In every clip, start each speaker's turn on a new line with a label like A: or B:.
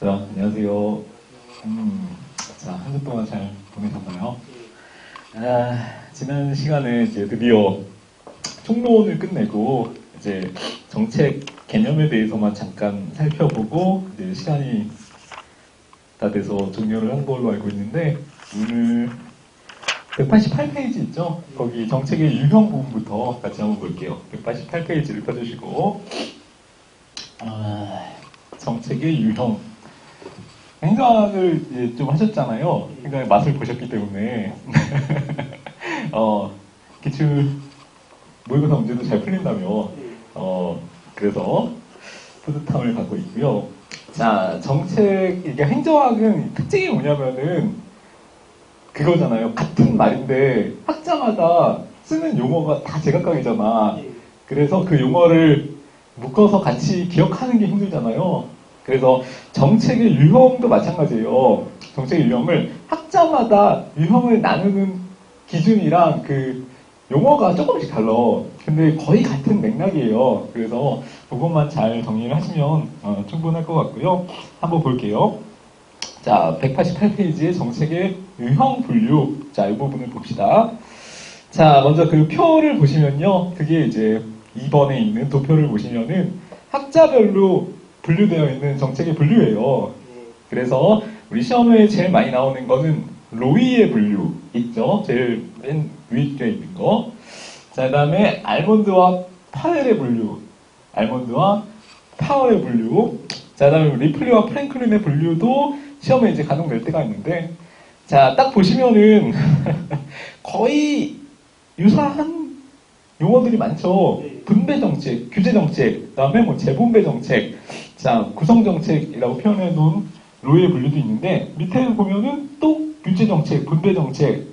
A: 자, 안녕하세요. 자, 한 주 동안 잘 보내셨나요? 지난 시간에 이제 드디어 총론을 끝내고 이제 정책 개념에 대해서만 잠깐 살펴보고 이제 시간이 다 돼서 종료를 한 걸로 알고 있는데, 오늘 188페이지 있죠? 거기 정책의 유형 부분부터 같이 한번 볼게요. 188페이지를 펴주시고, 정책의 유형. 행정학을 이제 좀 하셨잖아요. 행정의 맛을 보셨기 때문에. 기출 모의고사 문제도 잘 풀린다며. 그래서 뿌듯함을 갖고 있고요. 자, 정책, 이게 행정학은 특징이 뭐냐면은 그거잖아요. 같은 말인데 학자마다 쓰는 용어가 다 제각각이잖아. 그래서 그 용어를 묶어서 같이 기억하는 게 힘들잖아요. 그래서 정책의 유형도 마찬가지예요. 정책의 유형을 학자마다 유형을 나누는 기준이랑 그 용어가 조금씩 달라. 근데 거의 같은 맥락이에요. 그래서 그것만 잘 정리를 하시면 충분할 것 같고요. 한번 볼게요. 자, 188페이지의 정책의 유형 분류. 자, 이 부분을 봅시다. 자, 먼저 그 표를 보시면요. 그게 이제 2번에 있는 도표를 보시면은 학자별로 분류되어 있는 정책의 분류예요. 그래서 우리 시험에 제일 많이 나오는 거는 로이의 분류 있죠? 제일 맨 위에 있는 거. 자, 그 다음에 알몬드와 파웰의 분류. 알몬드와 파웰의 분류. 자, 그 다음에 리플리와 프랭클린의 분류도 시험에 이제 간혹 낼 때가 있는데, 자, 딱 보시면은 거의 유사한 용어들이 많죠. 분배 정책, 규제 정책, 그다음에 뭐 재분배 정책, 자, 구성 정책이라고 표현해 놓은 로이의 분류도 있는데, 밑에 보면은 또 규제 정책, 분배 정책,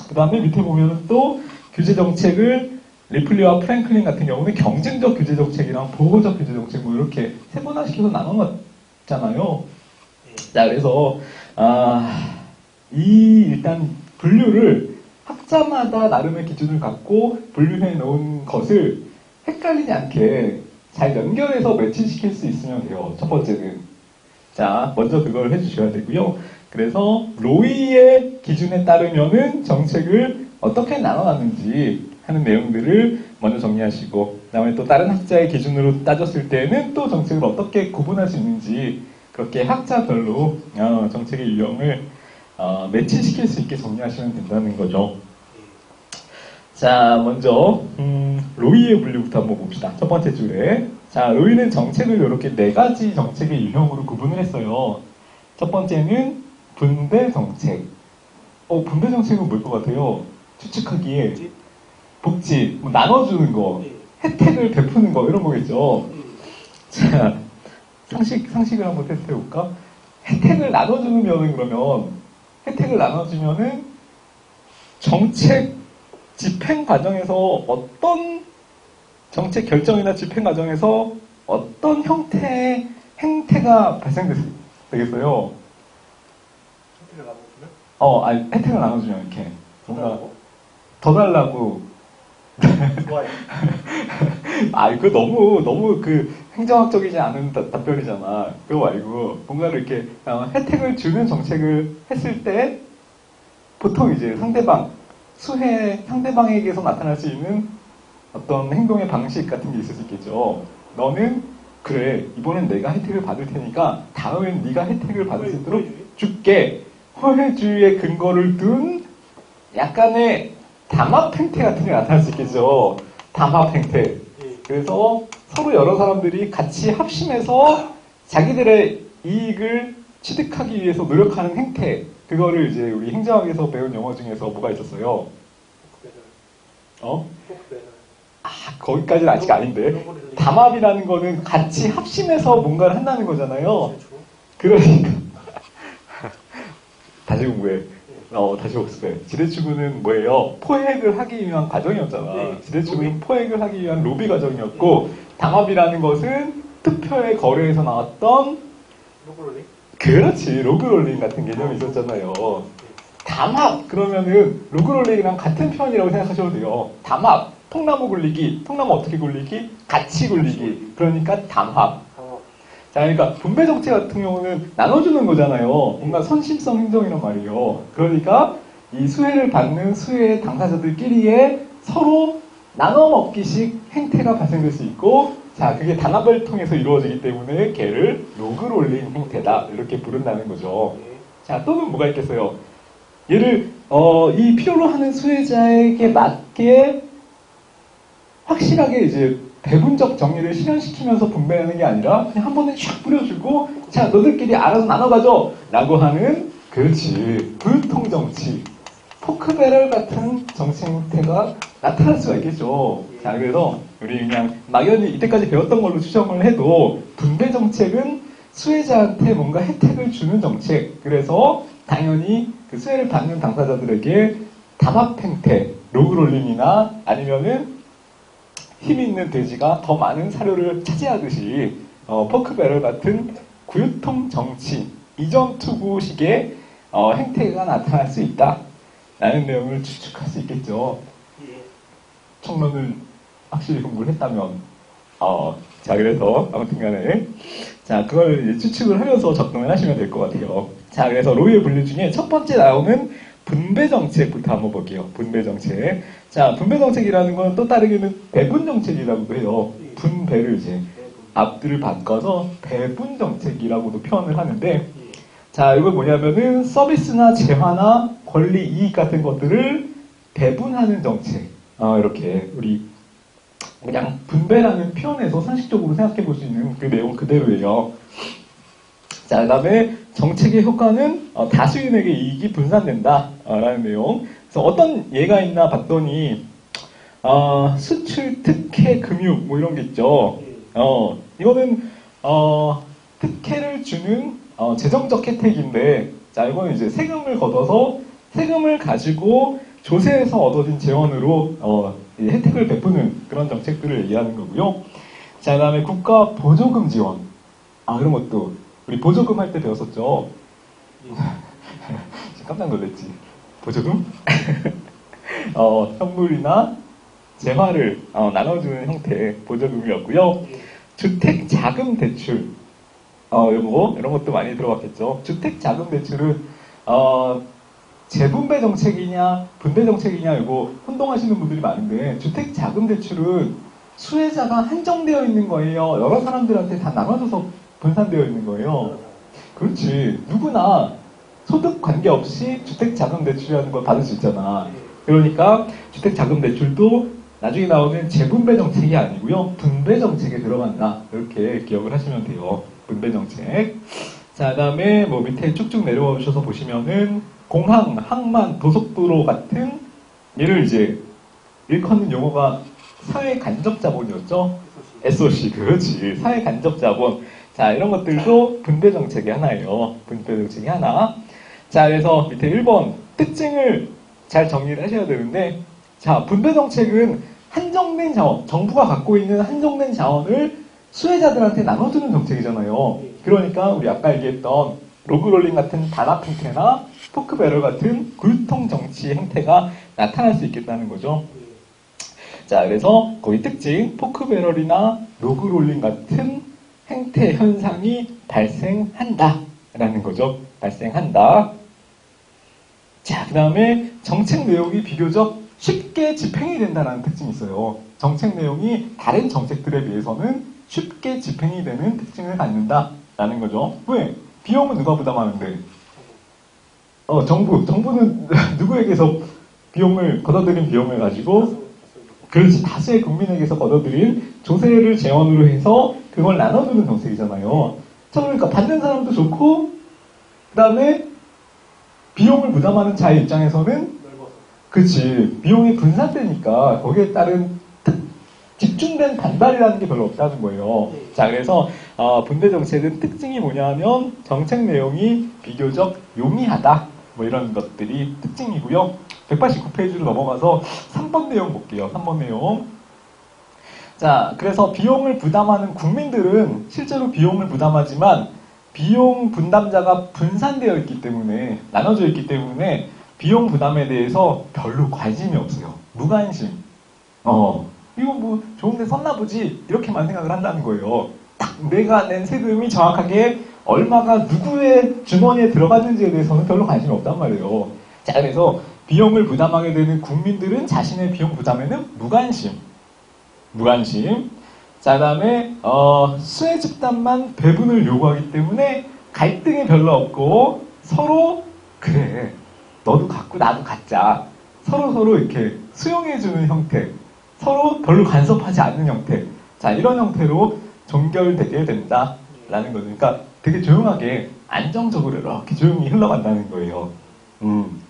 A: 그다음에 밑에 보면은 또 규제 정책을 리플리와 프랭클린 같은 경우는 경쟁적 규제 정책이랑 보호적 규제 정책 뭐 이렇게 세분화시켜서 나눠놨잖아요. 자, 그래서 이 일단 분류를 학자마다 나름의 기준을 갖고 분류해 놓은 것을 헷갈리지 않게 잘 연결해서 매치시킬 수 있으면 돼요. 첫 번째는. 자, 먼저 그걸 해주셔야 되고요. 그래서 로이의 기준에 따르면은 정책을 어떻게 나눠놨는지 하는 내용들을 먼저 정리하시고, 그 다음에 또 다른 학자의 기준으로 따졌을 때는 또 정책을 어떻게 구분할 수 있는지 그렇게 학자별로 정책의 유형을 매치시킬 수 있게 정리하시면 된다는 거죠. 자, 먼저 로이의 분류부터 한번 봅시다. 첫 번째 줄에. 자, 로이는 정책을 이렇게 4가지 정책의 유형으로 구분을 했어요. 첫 번째는 분배 정책. 분배 정책은 뭘 것 같아요? 추측하기에 복지, 뭐 나눠주는 거, 혜택을 베푸는 거 이런 거겠죠. 자, 상식을 한번 테스트해볼까? 혜택을 나눠주면은 그러면 혜택을 나눠주면은 정책 집행 과정에서 어떤 정책 결정이나 집행 과정에서 어떤 형태의 행태가 발생되겠어요?
B: 혜택을 나눠주면?
A: 아니, 혜택을 나눠주면 이렇게 뭔가 더 달라고.
B: 좋아요.
A: 이거 너무 그 행정학적이지 않은 답변이잖아. 그거 말고 뭔가를 이렇게 혜택을 주는 정책을 했을 때 보통 이제 상대방에게서 나타날 수 있는 어떤 행동의 방식 같은 게 있을 수 있겠죠. 너는 그래, 이번엔 내가 혜택을 받을 테니까 다음엔 네가 혜택을 받을 수 있도록 줄게. 허회주의의 근거를 둔 약간의 담합 행태 같은 게 나타날 수 있겠죠. 담합 행태. 그래서 서로 여러 사람들이 같이 합심해서 자기들의 이익을 취득하기 위해서 노력하는 행태. 그거를 이제 우리 행정학에서 배운 영어 중에서 뭐가 있었어요? 거기까지는 아직 아닌데. 담합이라는 거는 같이 합심해서 뭔가를 한다는 거잖아요. 그러니까. 다시 공부해. 다시 복습해. 지대추구는 뭐예요? 포획을 하기 위한 과정이었잖아. 지대추구는 포획을 하기 위한 로비 과정이었고, 담합이라는 것은 투표의 거래에서 나왔던
B: 로그롤링?
A: 그렇지, 로그롤링 같은 개념이 있었잖아요. 담합 그러면은 로그롤링이랑 같은 표현이라고 생각하셔도 돼요. 담합, 통나무 굴리기, 통나무 어떻게 굴리기? 같이 굴리기. 그러니까 담합. 자, 그러니까 분배 정책 같은 경우는 나눠주는 거잖아요. 뭔가 선심성 행정이란 말이에요. 그러니까 이 수혜를 받는 수혜 당사자들끼리의 서로 나눠 먹기식 행태가 발생될 수 있고, 자, 그게 단합을 통해서 이루어지기 때문에 걔를 로그롤링 행태다 이렇게 부른다는 거죠. 자, 또는 뭐가 있겠어요? 얘를 이 필요로 하는 수혜자에게 맞게 확실하게 이제 배분적 정리를 실현시키면서 분배하는 게 아니라 그냥 한 번에 샥 뿌려주고, 자, 너들끼리 알아서 나눠가죠 라고 하는, 그렇지, 불통정치, 포크배럴 같은 정치 형태가 나타날 수가 있겠죠. 자, 그래서 우리 그냥 막연히 이때까지 배웠던 걸로 추정을 해도 분배 정책은 수혜자한테 뭔가 혜택을 주는 정책, 그래서 당연히 그 수혜를 받는 당사자들에게 담합 행태, 로그롤링이나 아니면은 힘 있는 돼지가 더 많은 사료를 차지하듯이 포크배럴 같은 구유통 정치, 이전 투구식의 행태가 나타날 수 있다라는 내용을 추측할 수 있겠죠. 청론을 확실히 공부를 했다면. 자, 그래서 아무튼간에 자, 그걸 이제 추측을 하면서 접근을 하시면 될 것 같아요. 자, 그래서 로이의 분류 중에 첫 번째 나오는 분배 정책부터 한번 볼게요. 분배 정책. 자, 분배 정책이라는 건 또 다르게는 배분 정책이라고도 해요. 분배를 이제 앞뒤를 바꿔서 배분 정책이라고도 표현을 하는데, 자, 이건 뭐냐면은 서비스나 재화나 권리, 이익 같은 것들을 배분하는 정책. 이렇게 우리 그냥 분배라는 표현에서 상식적으로 생각해 볼 수 있는 그 내용 그대로예요. 자, 그 다음에 정책의 효과는 다수인에게 이익이 분산된다 라는 내용. 그래서 어떤 예가 있나 봤더니 수출, 특혜, 금융 뭐 이런 게 있죠. 이거는 특혜를 주는 재정적 혜택인데, 자, 이거는 이제 세금을 걷어서 세금을 가지고 조세에서 얻어진 재원으로 혜택을 베푸는 그런 정책들을 얘기하는 거고요. 자, 그 다음에 국가 보조금 지원. 이런 것도 우리 보조금 할 때 배웠었죠. 깜짝 놀랐지. 보조금? 선물이나 재화를 나눠주는 형태의 보조금이었고요. 주택 자금 대출. 이런 것도 많이 들어봤겠죠. 주택 자금 대출은 재분배 정책이냐 분배 정책이냐 이거 혼동하시는 분들이 많은데, 주택 자금 대출은 수혜자가 한정되어 있는 거예요. 여러 사람들한테 다 나눠져서 분산되어 있는 거예요. 그렇지. 누구나 소득 관계없이 주택 자금 대출이라는 걸 받을 수 있잖아. 그러니까 주택 자금 대출도 나중에 나오는 재분배 정책이 아니고요, 분배 정책에 들어간다. 이렇게 기억을 하시면 돼요. 분배 정책. 자, 그 다음에 뭐 밑에 쭉쭉 내려와 주셔서 보시면은 공항, 항만, 도속도로 같은, 얘를 이제 일컫는 용어가 사회 간접 자본이었죠. SOC, 그렇지. 사회 간접 자본. 자, 이런 것들도 분배 정책의 하나예요. 분배 정책이 하나. 자, 그래서 밑에 1번 특징을 잘 정리를 하셔야 되는데, 자, 분배 정책은 한정된 자원, 정부가 갖고 있는 한정된 자원을 수혜자들한테 나눠주는 정책이잖아요. 그러니까 우리 아까 얘기했던 로그롤링 같은 단합 행태나 포크배럴 같은 굴통 정치 행태가 나타날 수 있겠다는 거죠. 자, 그래서 거기 특징, 포크배럴이나 로그롤링 같은 행태 현상이 발생한다 라는 거죠. 발생한다. 자, 그 다음에 정책 내용이 비교적 쉽게 집행이 된다는 특징이 있어요. 정책 내용이 다른 정책들에 비해서는 쉽게 집행이 되는 특징을 갖는다라는 거죠. 왜? 비용은 누가 부담하는데? 정부는 누구에게서 비용을, 걷어들인 비용을 가지고, 그렇지, 다수의 국민에게서 걷어들인 조세를 재원으로 해서 그걸 나눠주는 정책이잖아요. 자, 그러니까 받는 사람도 좋고, 그 다음에 비용을 부담하는 자의 입장에서는, 그렇지, 비용이 분산되니까 거기에 따른 집중된 반발이라는 게 별로 없다는 거예요. 자, 그래서 분배 정책은 특징이 뭐냐면 정책 내용이 비교적 용이하다, 뭐 이런 것들이 특징이고요. 189페이지로 넘어가서 3번 내용 볼게요. 3번 내용. 자, 그래서 비용을 부담하는 국민들은 실제로 비용을 부담하지만 비용 분담자가 분산되어 있기 때문에, 나눠져 있기 때문에 비용 부담에 대해서 별로 관심이 없어요. 무관심. 이거 뭐 좋은데 썼나 보지, 이렇게만 생각을 한다는 거예요. 딱 내가 낸 세금이 정확하게 얼마가 누구의 주머니에 들어갔는지에 대해서는 별로 관심이 없단 말이에요. 자, 그래서 비용을 부담하게 되는 국민들은 자신의 비용 부담에는 무관심. 자, 그 다음에 수혜 집단만 배분을 요구하기 때문에 갈등이 별로 없고 서로 그래 너도 갖고 나도 갖자 서로 이렇게 수용해주는 형태, 서로 별로 간섭하지 않는 형태. 자, 이런 형태로 종결되게 된다라는 거죠. 그러니까 되게 조용하게 안정적으로 이렇게 조용히 흘러간다는 거예요.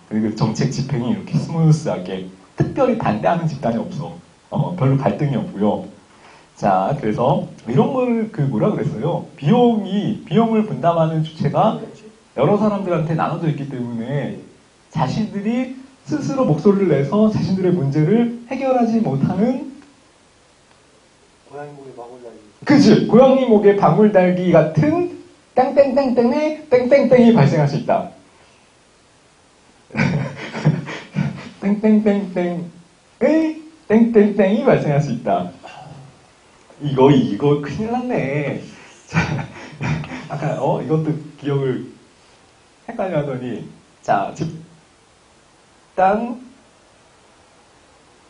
A: 그리고 정책 집행이 이렇게 스무스하게 특별히 반대하는 집단이 없어. 별로 갈등이 없고요. 자, 그래서 이런 걸 뭐라 그랬어요? 비용을 분담하는 주체가 여러 사람들한테 나눠져 있기 때문에 자신들이 스스로 목소리를 내서 자신들의 문제를 해결하지 못하는
B: 고양이 목에 마구를 달기.
A: 그치! 고양이 목에 방울 달기 같은 땡땡땡땡의 땡땡땡이 발생할 수 있다. 땡땡땡땡의 땡땡땡이 발생할 수 있다. 이거 큰일 났네. 자, 아까 이것도 기억을 헷갈려 하더니 자, 집단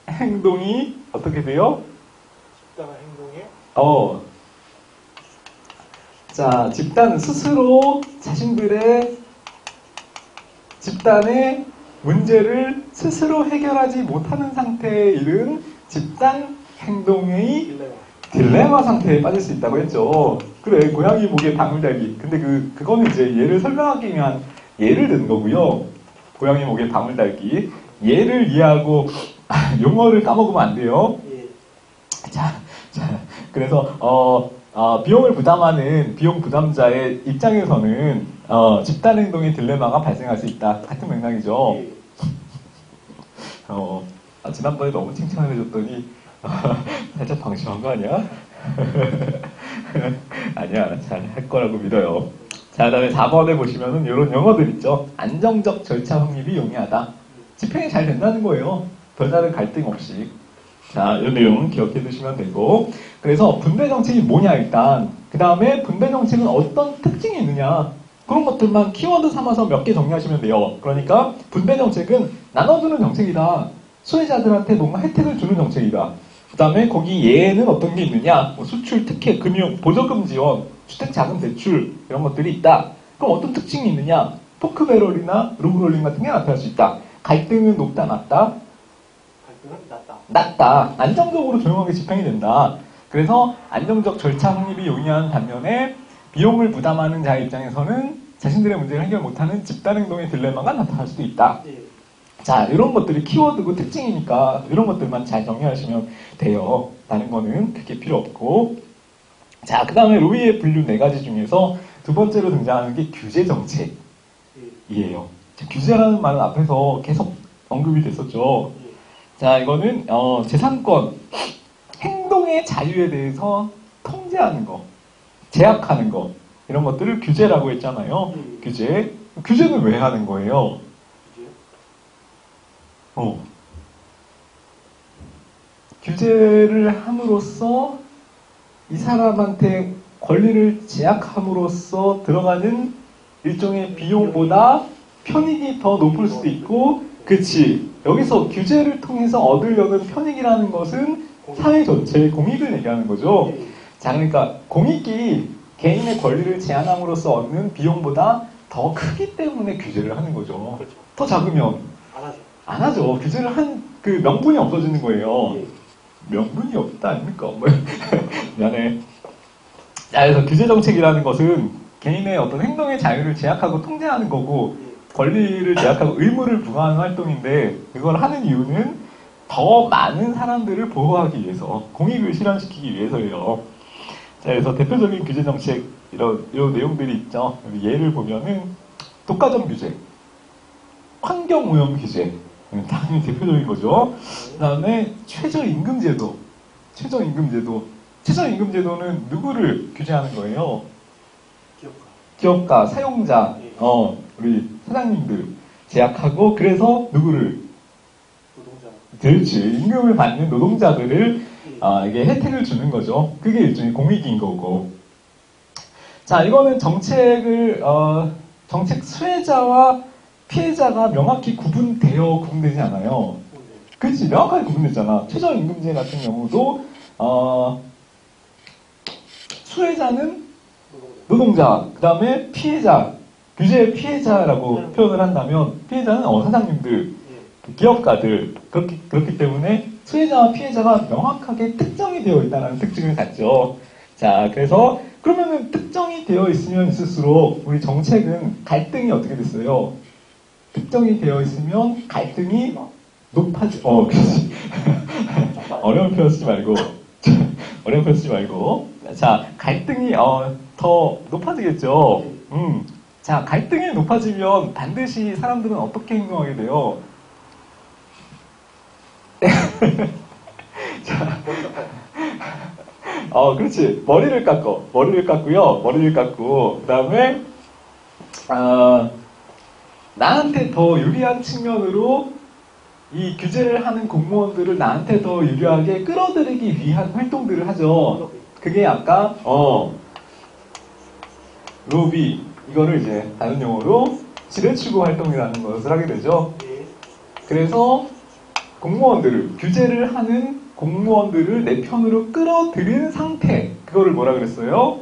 A: 행동이 어떻게 돼요?
B: 집단의 행동에
A: 자, 집단 스스로 자신들의 집단의 문제를 스스로 해결하지 못하는 상태에 이른 집단 행동의 딜레마 상태에 빠질 수 있다고 했죠. 그래, 고양이 목에 방울 달기. 근데 그거는 이제 얘를 설명하기 위한 예를 든 거고요. 고양이 목에 방울 달기. 예를 이해하고 용어를 까먹으면 안 돼요.
B: 예.
A: 자, 그래서 비용을 부담하는 비용 부담자의 입장에서는 집단 행동의 딜레마가 발생할 수 있다. 같은 맥락이죠.
B: 예.
A: 지난번에 너무 칭찬을 해줬더니 살짝 방심한 거 아니야? 아니야, 잘 할 거라고 믿어요. 자, 그 다음에 4번에 보시면은 이런 용어들 있죠. 안정적 절차 확립이 용이하다. 집행이 잘 된다는 거예요. 별다른 갈등 없이. 자, 이 내용은 기억해 두시면 되고. 그래서 분배 정책이 뭐냐, 일단. 그 다음에 분배 정책은 어떤 특징이 있느냐. 그런 것들만 키워드 삼아서 몇 개 정리하시면 돼요. 그러니까 분배 정책은 나눠주는 정책이다. 수혜자들한테 뭔가 혜택을 주는 정책이다. 그 다음에 거기 예에는 어떤 게 있느냐. 수출, 특혜, 금융, 보조금 지원, 주택자금 대출 이런 것들이 있다. 그럼 어떤 특징이 있느냐. 포크배럴이나 룸롤링 같은 게 나타날 수 있다. 갈등은 높다, 낮다?
B: 갈등은 낮다.
A: 낮다. 안정적으로 조용하게 집행이 된다. 그래서 안정적 절차 확립이 용이한 반면에 비용을 부담하는 자의 입장에서는 자신들의 문제를 해결 못하는 집단 행동의 딜레마가 나타날 수도 있다.
B: 예.
A: 자, 이런 것들이 키워드고 특징이니까 이런 것들만 잘 정리하시면 돼요. 다른 거는 그렇게 필요 없고. 자, 그 다음에 로이의 분류 4가지 중에서 두 번째로 등장하는 게 규제 정책이에요. 자, 규제라는 말은 앞에서 계속 언급이 됐었죠.
B: 예.
A: 자, 이거는 재산권, 행동의 자유에 대해서 통제하는 거, 제약하는 거 이런 것들을 규제라고 했잖아요. 규제. 규제는 왜 하는 거예요? 규제를 함으로써 이 사람한테 권리를 제약함으로써 들어가는 일종의 비용보다 편익이 더 높을 수도 있고, 그치. 여기서 규제를 통해서 얻으려는 편익이라는 것은 사회 전체의 공익을 얘기하는 거죠. 자, 그러니까 공익이 개인의 권리를 제한함으로써 얻는 비용보다 더 크기 때문에 규제를 하는 거죠.
B: 그렇죠.
A: 더 작으면
B: 안 하죠.
A: 안 하죠. 규제를 한 그 명분이 없어지는 거예요.
B: 예.
A: 명분이 없다 아닙니까? 미안해. 자, 그래서 규제 정책이라는 것은 개인의 어떤 행동의 자유를 제약하고 통제하는 거고, 권리를 제약하고 의무를 부과하는 활동인데, 그걸 하는 이유는 더 많은 사람들을 보호하기 위해서, 공익을 실현시키기 위해서예요. 자, 그래서 대표적인 규제 정책 이런 내용들이 있죠. 예를 보면은 독과점 규제, 환경오염 규제, 당연히 대표적인 거죠. 그 다음에 최저임금제도. 최저임금제도는 누구를 규제하는 거예요? 기업가, 사용자, 우리 사장님들 제약하고, 그래서 누구를?
B: 노동자.
A: 그렇지. 임금을 받는 노동자들을 이게 혜택을 주는 거죠. 그게 일종의 공익인 거고. 자, 이거는 정책 수혜자와 피해자가 명확히 구분되지 않아요. 그렇지, 명확하게 구분됐잖아. 최저임금제 같은 경우도, 수혜자는 노동자, 그 다음에 피해자, 규제의 피해자라고 표현을 한다면, 피해자는 사장님들, 기업가들, 그렇기 때문에 수혜자와 피해자가 명확하게 특정이 되어 있다는 특징을 갖죠. 자, 그래서, 그러면은 특정이 되어 있으면 있을수록 우리 정책은 갈등이 어떻게 됐어요? 특정이 되어 있으면 갈등이 그렇지. 어려운 표현 쓰지 말고. 어려운 표현 쓰지 말고. 자, 갈등이, 더 높아지겠죠. 자, 갈등이 높아지면 반드시 사람들은 어떻게 행동하게 돼요? 자, 그렇지. 머리를 깎고요. 머리를 깎고, 그 다음에, 나한테 더 유리한 측면으로 이 규제를 하는 공무원들을 나한테 더 유리하게 끌어들이기 위한 활동들을 하죠. 그게 아까, 로비, 이거를 이제 다른 용어로 지뢰추구 활동이라는 것을 하게 되죠. 그래서 규제를 하는 공무원들을 내 편으로 끌어들인 상태, 그거를 뭐라 그랬어요?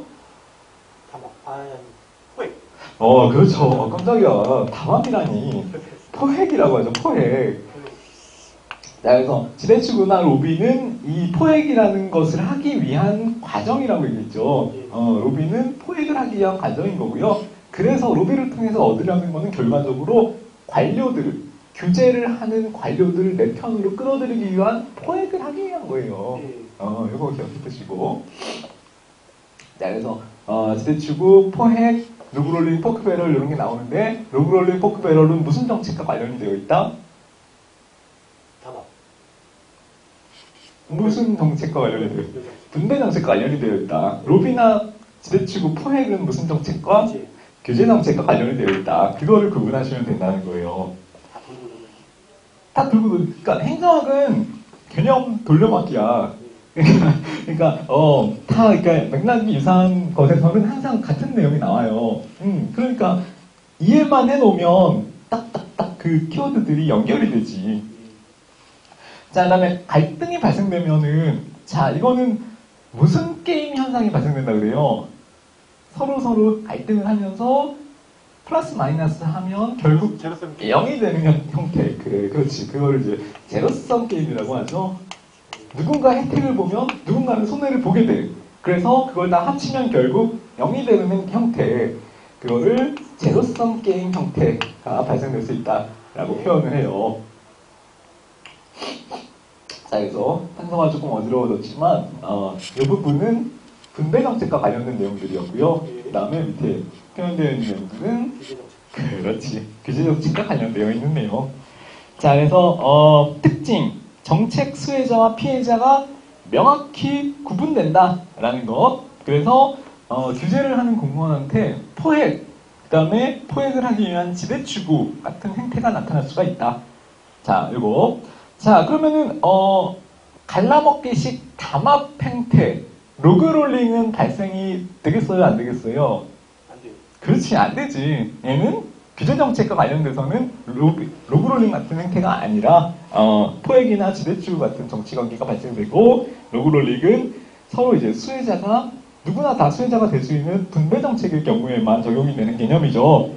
A: 그렇죠. 깜짝이야. 담합이라니. 포획이라고 하죠, 포획. 자, 그래서 지뢰추구나 로비는 이 포획이라는 것을 하기 위한 과정이라고 얘기했죠. 로비는 포획을 하기 위한 과정인 거고요. 그래서 로비를 통해서 얻으려는 거는 결과적으로 규제를 하는 관료들을 내 편으로 끌어들이기 위한 포획을 하기 위한 거예요. 이거 기억해 두시고. 자, 그래서 지뢰추구, 포획, 로그롤링, 포크배럴 이런 게 나오는데, 로그롤링, 포크배럴은 무슨 정책과 관련이 되어 있다? 무슨 정책과 관련이 되어 있다? 분배 정책과 관련이 되어 있다. 로비나 지뢰추구, 포획은 무슨 정책과? 규제 정책과 관련이 되어 있다. 그거를 구분하시면 된다는 거예요. 그러니까 행정학은 개념 돌려막기야. 그러니까 맥락이 유사한 것에서는 항상 같은 내용이 나와요. 그러니까 이해만 해놓으면 딱딱딱 그 키워드들이 연결이 되지. 자, 그 다음에 갈등이 발생되면은, 자, 이거는 무슨 게임 현상이 발생된다 그래요? 서로 갈등을 하면서 플러스 마이너스 하면 결국 0이 되는 형태. 그래, 그렇지. 그거를 이제 제로섬 게임이라고 하죠. 누군가 혜택을 보면 누군가는 손해를 보게 돼. 그래서 그걸 다 합치면 결국 0이 되는 형태. 그거를 제로섬 게임 형태가 발생될 수 있다라고 표현을 해요. 자, 그래서 탄성화 조금 어지러워졌지만 이 부분은 분배 정책과 관련된 내용들이었고요. 그 다음에 밑에 표현되어 있는 내용들은 그렇지, 규제 정책과 관련되어 있는 내용. 자, 그래서 특징, 정책 수혜자와 피해자가 명확히 구분된다라는 것. 그래서 규제를 하는 공무원한테 포획, 그 다음에 포획을 하기 위한 지배추구 같은 행태가 나타날 수가 있다. 자, 요거. 자, 그러면은 갈라먹기식 담합 행태, 로그롤링은 발생이 되겠어요, 안 되겠어요?
B: 안 돼요.
A: 그렇지, 안 되지. 얘는 규제정책과 관련돼서는 로그롤링 같은 행태가 아니라 포획이나 지배추구 같은 정치관계가 발생되고, 로그롤링은 서로 이제 누구나 다 수혜자가 될 수 있는 분배정책의 경우에만 적용이 되는 개념이죠.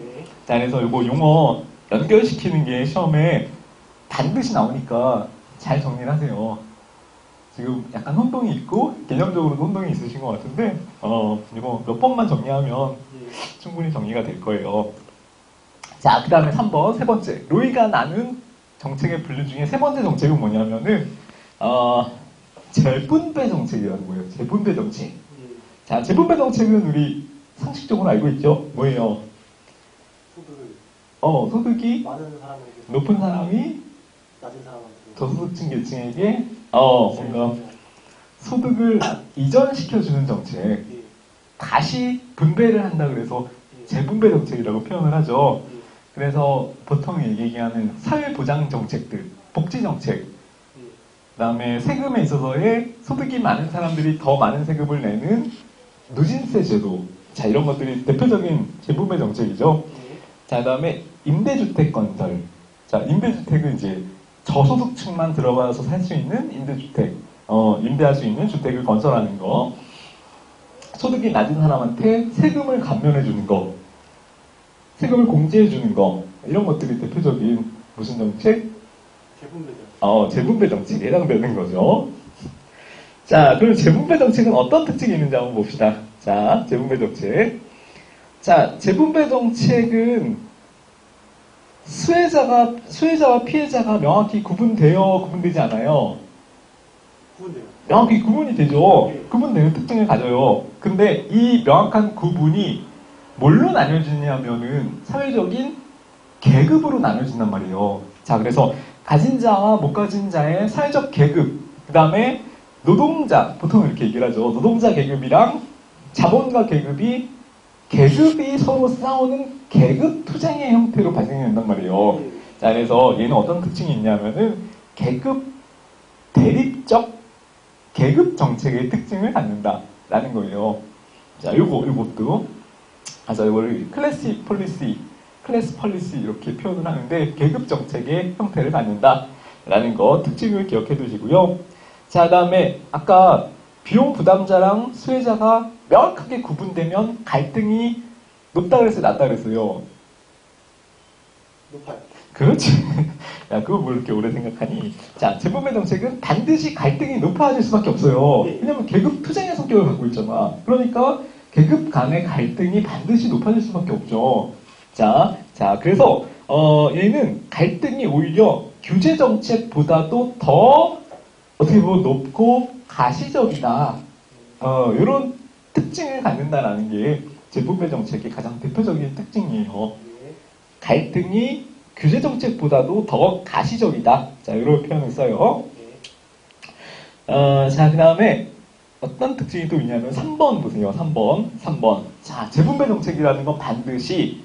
A: 자, 그래서 이거 용어 연결시키는 게 시험에 반드시 나오니까 잘 정리를 하세요. 지금 약간 혼동이 있고 개념적으로도 혼동이 있으신 것 같은데 이거 몇 번만 정리하면 충분히 정리가 될 거예요. 자, 그 다음에 3번, 세 번째. 로이가 나눈 정책의 분류 중에 세 번째 정책은 뭐냐면은 재분배 정책이라는 거예요. 재분배 정책. 자, 재분배 정책은 우리 상식적으로 알고 있죠? 뭐예요? 소득이
B: 많은 사람에게
A: 높은 사람이
B: 낮은 사람한테
A: 저소득층 계층에게 뭔가 소득을 이전시켜주는 정책, 다시 분배를 한다 그래서 재분배 정책이라고 표현을 하죠. 그래서 보통 얘기하는 사회보장 정책들, 복지 정책, 그다음에 세금에 있어서의 소득이 많은 사람들이 더 많은 세금을 내는 누진세 제도, 자, 이런 것들이 대표적인 재분배 정책이죠.
B: 네.
A: 자, 그 다음에 임대주택 건설. 자, 임대주택은 이제 저소득층만 들어가서 살 수 있는 임대주택, 임대할 수 있는 주택을 건설하는 거. 소득이 낮은 사람한테 세금을 감면해 주는 거. 세금을 공제해 주는 거. 이런 것들이 대표적인 무슨 정책?
B: 재분배죠.
A: 재분배 정책에 해당되는 거죠. 자, 그럼 재분배 정책은 어떤 특징이 있는지 한번 봅시다. 자, 재분배 정책. 자, 재분배 정책은 수혜자와 피해자가 명확히 구분되지 않아요.
B: 구분돼요.
A: 명확히 구분이 되죠.
B: 네.
A: 구분되는 특징을 가져요. 근데 이 명확한 구분이 뭘로 나뉘어지냐면은 사회적인 계급으로 나눠진단 말이에요. 자, 그래서 가진 자와 못 가진 자의 사회적 계급, 그 다음에 노동자, 보통 이렇게 얘기를 하죠. 노동자 계급이랑 자본가 계급이 서로 싸우는 계급 투쟁의 형태로 발생된단 말이에요.
B: 네.
A: 자, 그래서 얘는 어떤 특징이 있냐면은 대립적 계급 정책의 특징을 갖는다라는 거예요. 자, 요것도 그래서 이거를 클래스 폴리시 이렇게 표현을 하는데 계급 정책의 형태를 갖는다라는 거 특징을 기억해 두시고요. 자, 그다음에 아까 비용 부담자랑 수혜자가 명확하게 구분되면 갈등이 높다 그랬어요, 낮다 그랬어요.
B: 높아요.
A: 그렇지. 야, 그거 뭐 이렇게 오래 생각하니? 자, 재분배 정책은 반드시 갈등이 높아질 수밖에 없어요.
B: 네.
A: 왜냐면 계급 투쟁의 성격을 갖고 있잖아. 그러니까 계급 간의 갈등이 반드시 높아질 수밖에 없죠. 자, 그래서 얘는 갈등이 오히려 규제 정책보다도 더 어떻게 보면 높고 가시적이다. 이런 특징을 갖는다라는 게 재분배 정책의 가장 대표적인 특징이에요.
B: 네.
A: 갈등이 규제 정책보다도 더 가시적이다. 자, 이런 표현을 써요.
B: 네.
A: 자, 그 다음에 어떤 특징이 또 있냐면 3번 보세요. 3번. 자, 재분배 정책이라는 건 반드시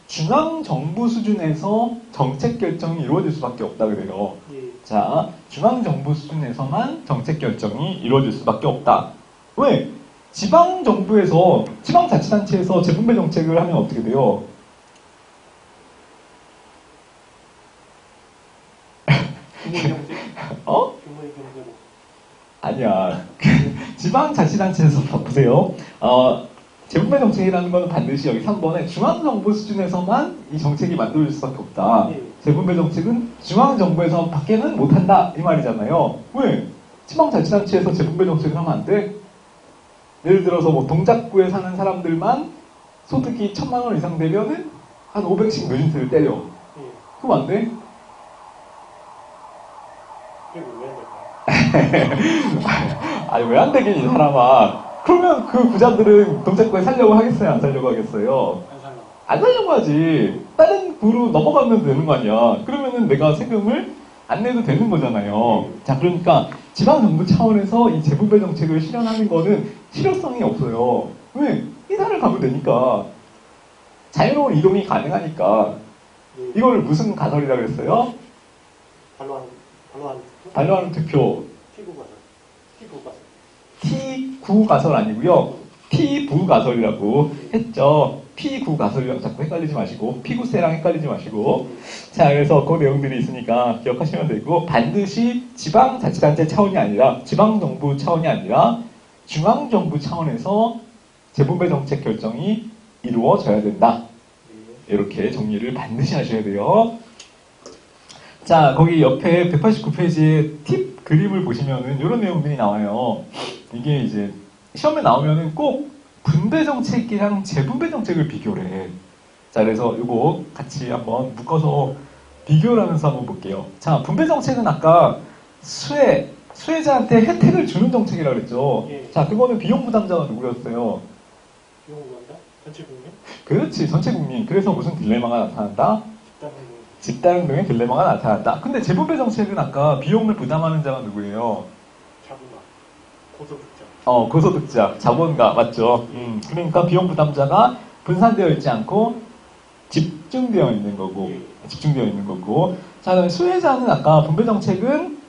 A: 중앙정부 수준에서 정책 결정이 이루어질 수밖에 없다 그래요.
B: 네.
A: 자, 중앙정부 수준에서만 정책 결정이 이루어질 수밖에 없다. 왜? 지방자치단체에서 재분배 정책을 하면 어떻게 돼요?
B: 규모의 경제. 규모의 경제로.
A: 아니야. 지방자치단체에서 보세요. 재분배 정책이라는 건 반드시 여기 3번에 중앙정부 수준에서만 이 정책이 만들어질 수밖에 없다.
B: 네.
A: 재분배 정책은 중앙정부에서 밖에는 못한다. 이 말이잖아요. 왜? 지방자치단체에서 재분배 정책을 하면 안 돼? 예를 들어서 뭐 동작구에 사는 사람들만 소득이 1,000만 원 이상 되면은 한 500씩 누진세를 때려.
B: 네.
A: 그럼 안 돼?
B: 그리고 왜 안 될까요?
A: 아니 왜 안 되긴 이 사람아. 그러면 그 부자들은 동작구에 살려고 하겠어요? 안 살려고 하겠어요?
B: 안 살라.
A: 안 살려고 하지. 다른 구로 넘어가면 되는 거 아니야. 그러면은 내가 세금을 안 내도 되는 거잖아요. 자, 그러니까 지방정부 차원에서 이 재분배 정책을 실현하는 거는 실효성이 없어요. 왜? 이사를 가면 되니까. 자유로운 이동이 가능하니까.
B: 네.
A: 이걸 무슨 가설이라고 그랬어요?
B: 발로 하는
A: 투표.
B: 피구 가설.
A: T9 가설 아니고요. P9 가설이라고 했죠. P9 가설이랑 자꾸 헷갈리지 마시고 P9세랑 헷갈리지 마시고. 자, 그래서 그 내용들이 있으니까 기억하시면 되고, 반드시 지방자치단체 차원이 아니라 지방정부 차원이 아니라 중앙정부 차원에서 재분배 정책 결정이 이루어져야 된다.
B: 네.
A: 이렇게 정리를 반드시 하셔야 돼요. 자, 거기 옆에 189페이지에 팁 그림을 보시면은 이런 내용들이 나와요. 이게 이제 시험에 나오면은 꼭 분배 정책이랑 재분배 정책을 비교를 해. 자, 그래서 이거 같이 한번 묶어서 비교를 하면서 한번 볼게요. 자, 분배 정책은 아까 수혜자한테 혜택을 주는 정책이라고 그랬죠.
B: 예.
A: 자, 그거는 비용 부담자가 누구였어요?
B: 비용 부담자? 전체 국민?
A: 그렇지, 전체 국민. 그래서 무슨 딜레마가 나타난다?
B: 집단 행동.
A: 집단 등의 딜레마가 나타난다. 근데 재분배 정책은 아까 비용을 부담하는 자가 누구예요?
B: 자본가. 고소득자.
A: 고소득자, 자본가, 맞죠? 그러니까 비용 부담자가 분산되어 있지 않고 집중되어 있는 거고, 자, 그다음에 수혜자는 아까 분배 정책은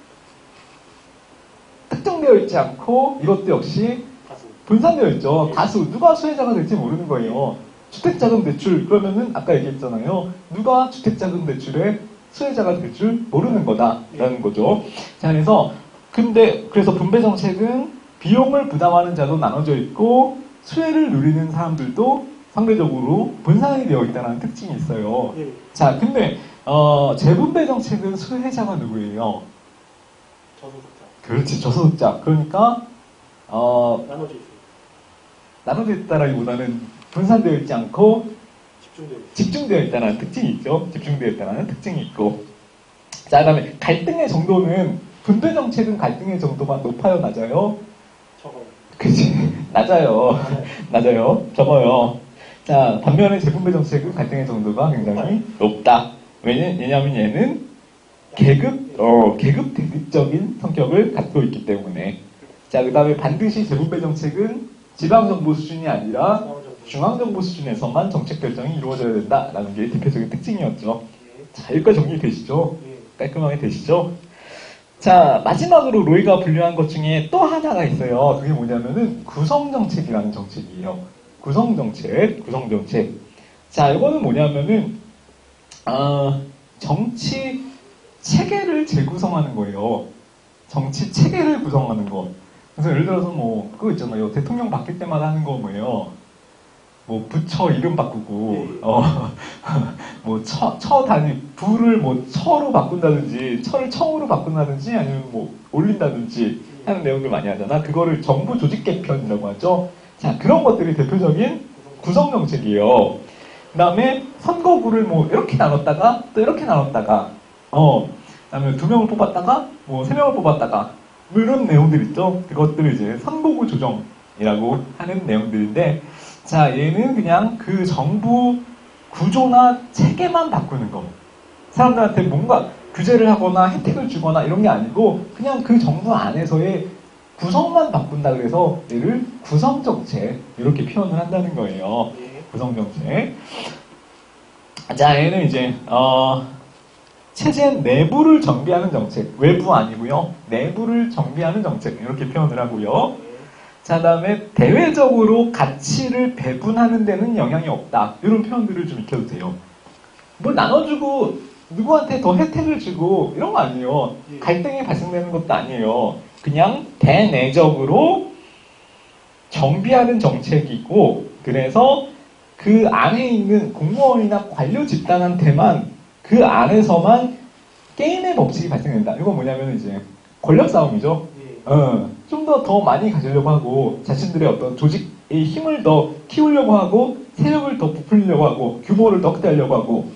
A: 특정되어 있지 않고 이것도 역시
B: 가수.
A: 분산되어 있죠.
B: 예.
A: 다수, 누가 수혜자가 될지 모르는 거예요. 주택자금 대출, 그러면은 아까 얘기했잖아요. 누가 주택자금 대출의 수혜자가 될 줄 모르는 거다라는 거죠. 자, 그래서 분배 정책은 비용을 부담하는 자도 나눠져 있고 수혜를 누리는 사람들도 상대적으로 분산이 되어 있다는 특징이 있어요.
B: 예.
A: 자, 근데 재분배 정책은 수혜자가 누구예요?
B: 저소득자.
A: 그렇지, 저소득자. 그러니까
B: 나눠져 있어요.
A: 나눠져 있다라기보다는 분산되어 있지 않고
B: 집중되어 있어요.
A: 집중되어 있다는 특징이 있죠. 집중되어 있다는 특징이 있고. 자, 그다음에 갈등의 정도는 분배 정책은 갈등의 정도가 높아요, 낮아요?
B: 적어요.
A: 그치, 낮아요. 낮아요. 적어요. 자, 반면에 재분배 정책은 갈등의 정도가 굉장히 높다. 왜냐면 얘는 계급 대립적인 성격을 갖고 있기 때문에. 자, 그 다음에 반드시 재분배 정책은 지방정부 수준이 아니라 중앙정부 수준에서만 정책 결정이 이루어져야 된다라는 게 대표적인 특징이었죠.
B: 예.
A: 자, 여기까지 정리되시죠?
B: 예.
A: 깔끔하게 되시죠? 자, 마지막으로 로이가 분류한 것 중에 또 하나가 있어요. 그게 뭐냐면은 구성정책이라는 정책이에요. 구성정책. 자, 이거는 뭐냐면은 정치 체계를 재구성하는 거예요. 정치 체계를 구성하는 거. 그래서 예를 들어서 뭐 그거 있잖아요. 대통령 바뀔 때마다 하는 거 뭐예요? 뭐 부처 이름 바꾸고 뭐 처 단위 부를 뭐 처로 바꾼다든지 처를 청으로 바꾼다든지 아니면 뭐 올린다든지 하는 내용들 많이 하잖아. 그거를 정부 조직 개편이라고 하죠. 자, 그런 것들이 대표적인 구성 정책이에요. 그다음에 선거구를 뭐 이렇게 나눴다가 또 이렇게 나눴다가 그다음에 2명을 뽑았다가 뭐 3명을 뽑았다가 뭐 이런 내용들 있죠. 그것들을 이제 선거구 조정이라고 하는 내용들인데, 자, 얘는 그냥 그 정부 구조나 체계만 바꾸는 거. 사람들한테 뭔가 규제를 하거나 혜택을 주거나 이런 게 아니고 그냥 그 정부 안에서의 구성만 바꾼다 그래서 얘를 구성정책 이렇게 표현을 한다는 거예요.
B: 예.
A: 구성정책. 자, 얘는 이제 체제 내부를 정비하는 정책. 외부 아니고요. 내부를 정비하는 정책 이렇게 표현을 하고요.
B: 예.
A: 자, 그다음에 대외적으로 가치를 배분하는 데는 영향이 없다. 이런 표현들을 좀 익혀도 돼요. 뭘 나눠주고 누구한테 더 혜택을 주고 이런 거 아니에요.
B: 예.
A: 갈등이 발생되는 것도 아니에요. 그냥 대내적으로 정비하는 정책이고, 그래서 그 안에 있는 공무원이나 관료 집단한테만 그 안에서만 게임의 법칙이 발생된다. 이건 뭐냐면 이제 권력 싸움이죠.
B: 예.
A: 좀 더 많이 가지려고 하고 자신들의 어떤 조직의 힘을 더 키우려고 하고 세력을 더 부풀리려고 하고 규모를 더 크게하려고 하고,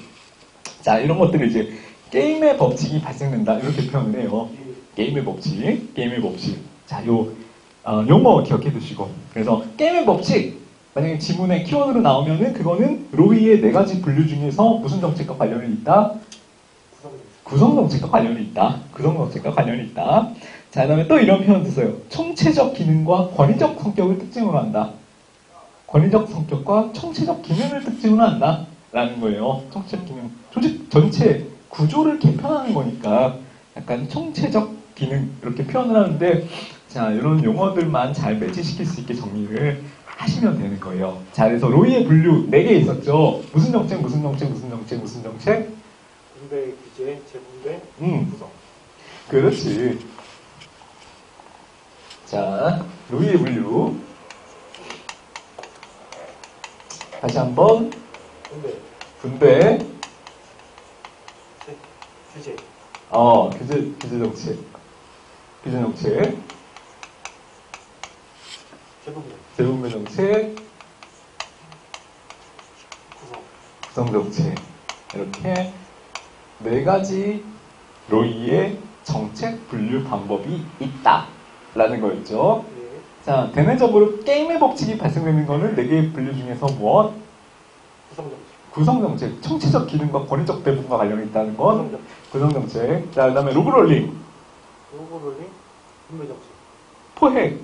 A: 자, 이런 것들을 이제 게임의 법칙이 발생된다 이렇게 표현을 해요.
B: 예.
A: 게임의 법칙. 자, 요 용어 기억해 두시고. 그래서 게임의 법칙, 만약에 지문에 키워드로 나오면은 그거는 로이의 4가지 분류 중에서 무슨 정책과 관련이 있다? 구성정책과 관련이 있다. 자, 그 다음에 또 이런 표현도 써요. 총체적 기능과 권위적 성격을 특징으로 한다. 권위적 성격과 총체적 기능을 특징으로 한다. 라는 거예요. 총체적 기능. 조직 전체 구조를 개편하는 거니까 약간 총체적 기능 이렇게 표현을 하는데, 자, 이런 용어들만 잘 매치시킬 수 있게 정리를 하시면 되는 거예요. 자, 그래서 로이의 분류 4개 있었죠. 무슨 정책.
B: 분배, 규제, 재분배, 구성.
A: 그렇지. 자, 로이의 분류. 다시 한번. 분배.
B: 규제.
A: 규제 정책. 재분배 정책. 구성 정책. 이렇게 4가지 로이의 정책 분류 방법이 있다라는 거였죠.
B: 예.
A: 자, 대내적으로 게임의 법칙이 발생되는 거는 4개의 분류 중에서 무엇? 구성정책. 총체적 기능과 권위적 배분과 관련이 있다는 건 구성정책. 자, 그 다음에 로그롤링.
B: 분배 정책.
A: 포획.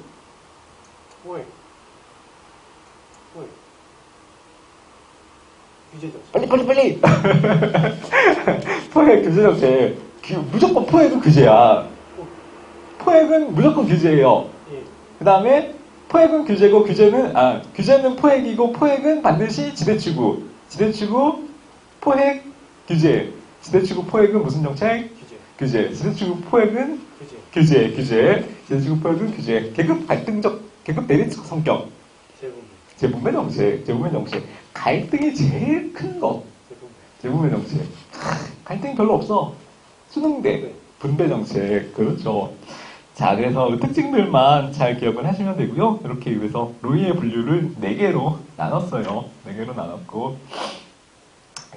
B: 규제 정책.
A: 빨리. 포획, 규제정책. 무조건 포획은 규제야. 포획은 무조건 규제예요.
B: 예.
A: 그 다음에 포획은 규제고 규제는 포획이고 포획은 반드시 지대추구. 지대추구 포획 규제. 지대추구 포획은 무슨 정책? 규제. 지대추구 포획은 규제. 지대추구 포획은 규제. 계급 갈등적, 계급 내리적 성격. 재분배 정책. 갈등이 제일 큰 거. 재분배 정책. 갈등이 별로 없어. 수능대. 분배 정책. 그렇죠. 자, 그래서 특징들만 잘 기억을 하시면 되고요. 이렇게 위해서 로이의 분류를 4개로 나눴어요. 4개로 나눴고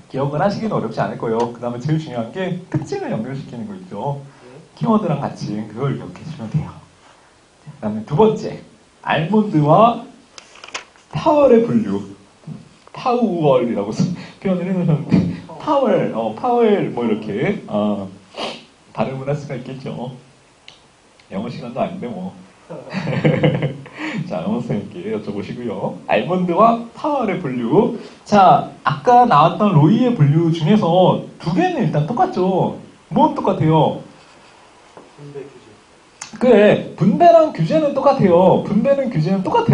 A: 기억을 하시기는 어렵지 않을 거예요. 그 다음에 제일 중요한 게 특징을 연결시키는 거 있죠. 키워드랑 같이 그걸 기억해 주시면 돼요. 그 다음에 두 번째, 알몬드와 파월의 분류. 파우월이라고 표현을 해놓으셨는데 파월 뭐 이렇게 발음을 할 수가 있겠죠. 영어 시간도 아닌데 뭐. 자, 영어 선생님께 여쭤보시고요. 알몬드와 파월의 분류. 자, 아까 나왔던 로이의 분류 중에서 2개는 일단 똑같죠. 뭐는 똑같아요?
B: 분배 규제.
A: 그래, 분배랑 규제는 똑같아요. 분배는 규제는 똑같아.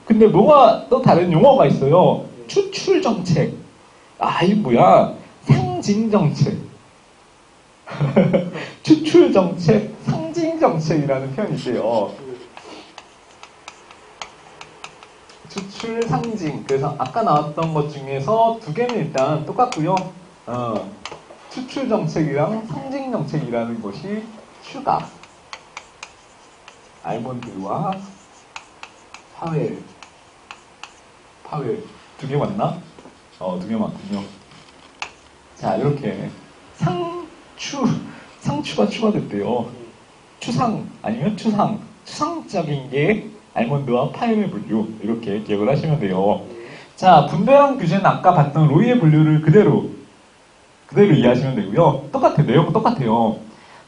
A: 근데 뭐가 또 다른 용어가 있어요. 추출 정책. 아, 이게 뭐야? 상징 정책. 추출 정책, 상징 정책이라는 표현이 있어요. 추출, 상징. 그래서 아까 나왔던 것 중에서 2개는 일단 똑같고요. 추출 정책이랑 상징 정책이라는 것이 추가. 알몬드와 파웰. 2개 맞나? 2개 맞군요. 자, 이렇게 상추가 추가됐대요. 추상 아니면 추상적인 게 알몬드와 파임의 분류. 이렇게 기억을 하시면 돼요. 자, 분배랑 규제는 아까 봤던 로이의 분류를 그대로 이해하시면 되고요. 똑같아요. 내용은 똑같아요.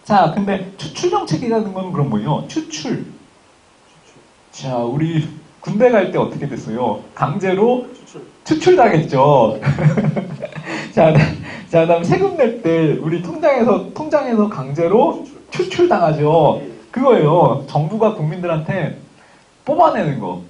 A: 자, 근데 추출 정책이라는 건 그럼 뭐예요? 추출. 자, 우리 군대 갈 때 어떻게 됐어요? 강제로 추출당했죠. 자, 그다음 세금 낼 때 우리 통장에서 강제로 추출당하죠. 그거예요. 정부가 국민들한테 뽑아내는 거.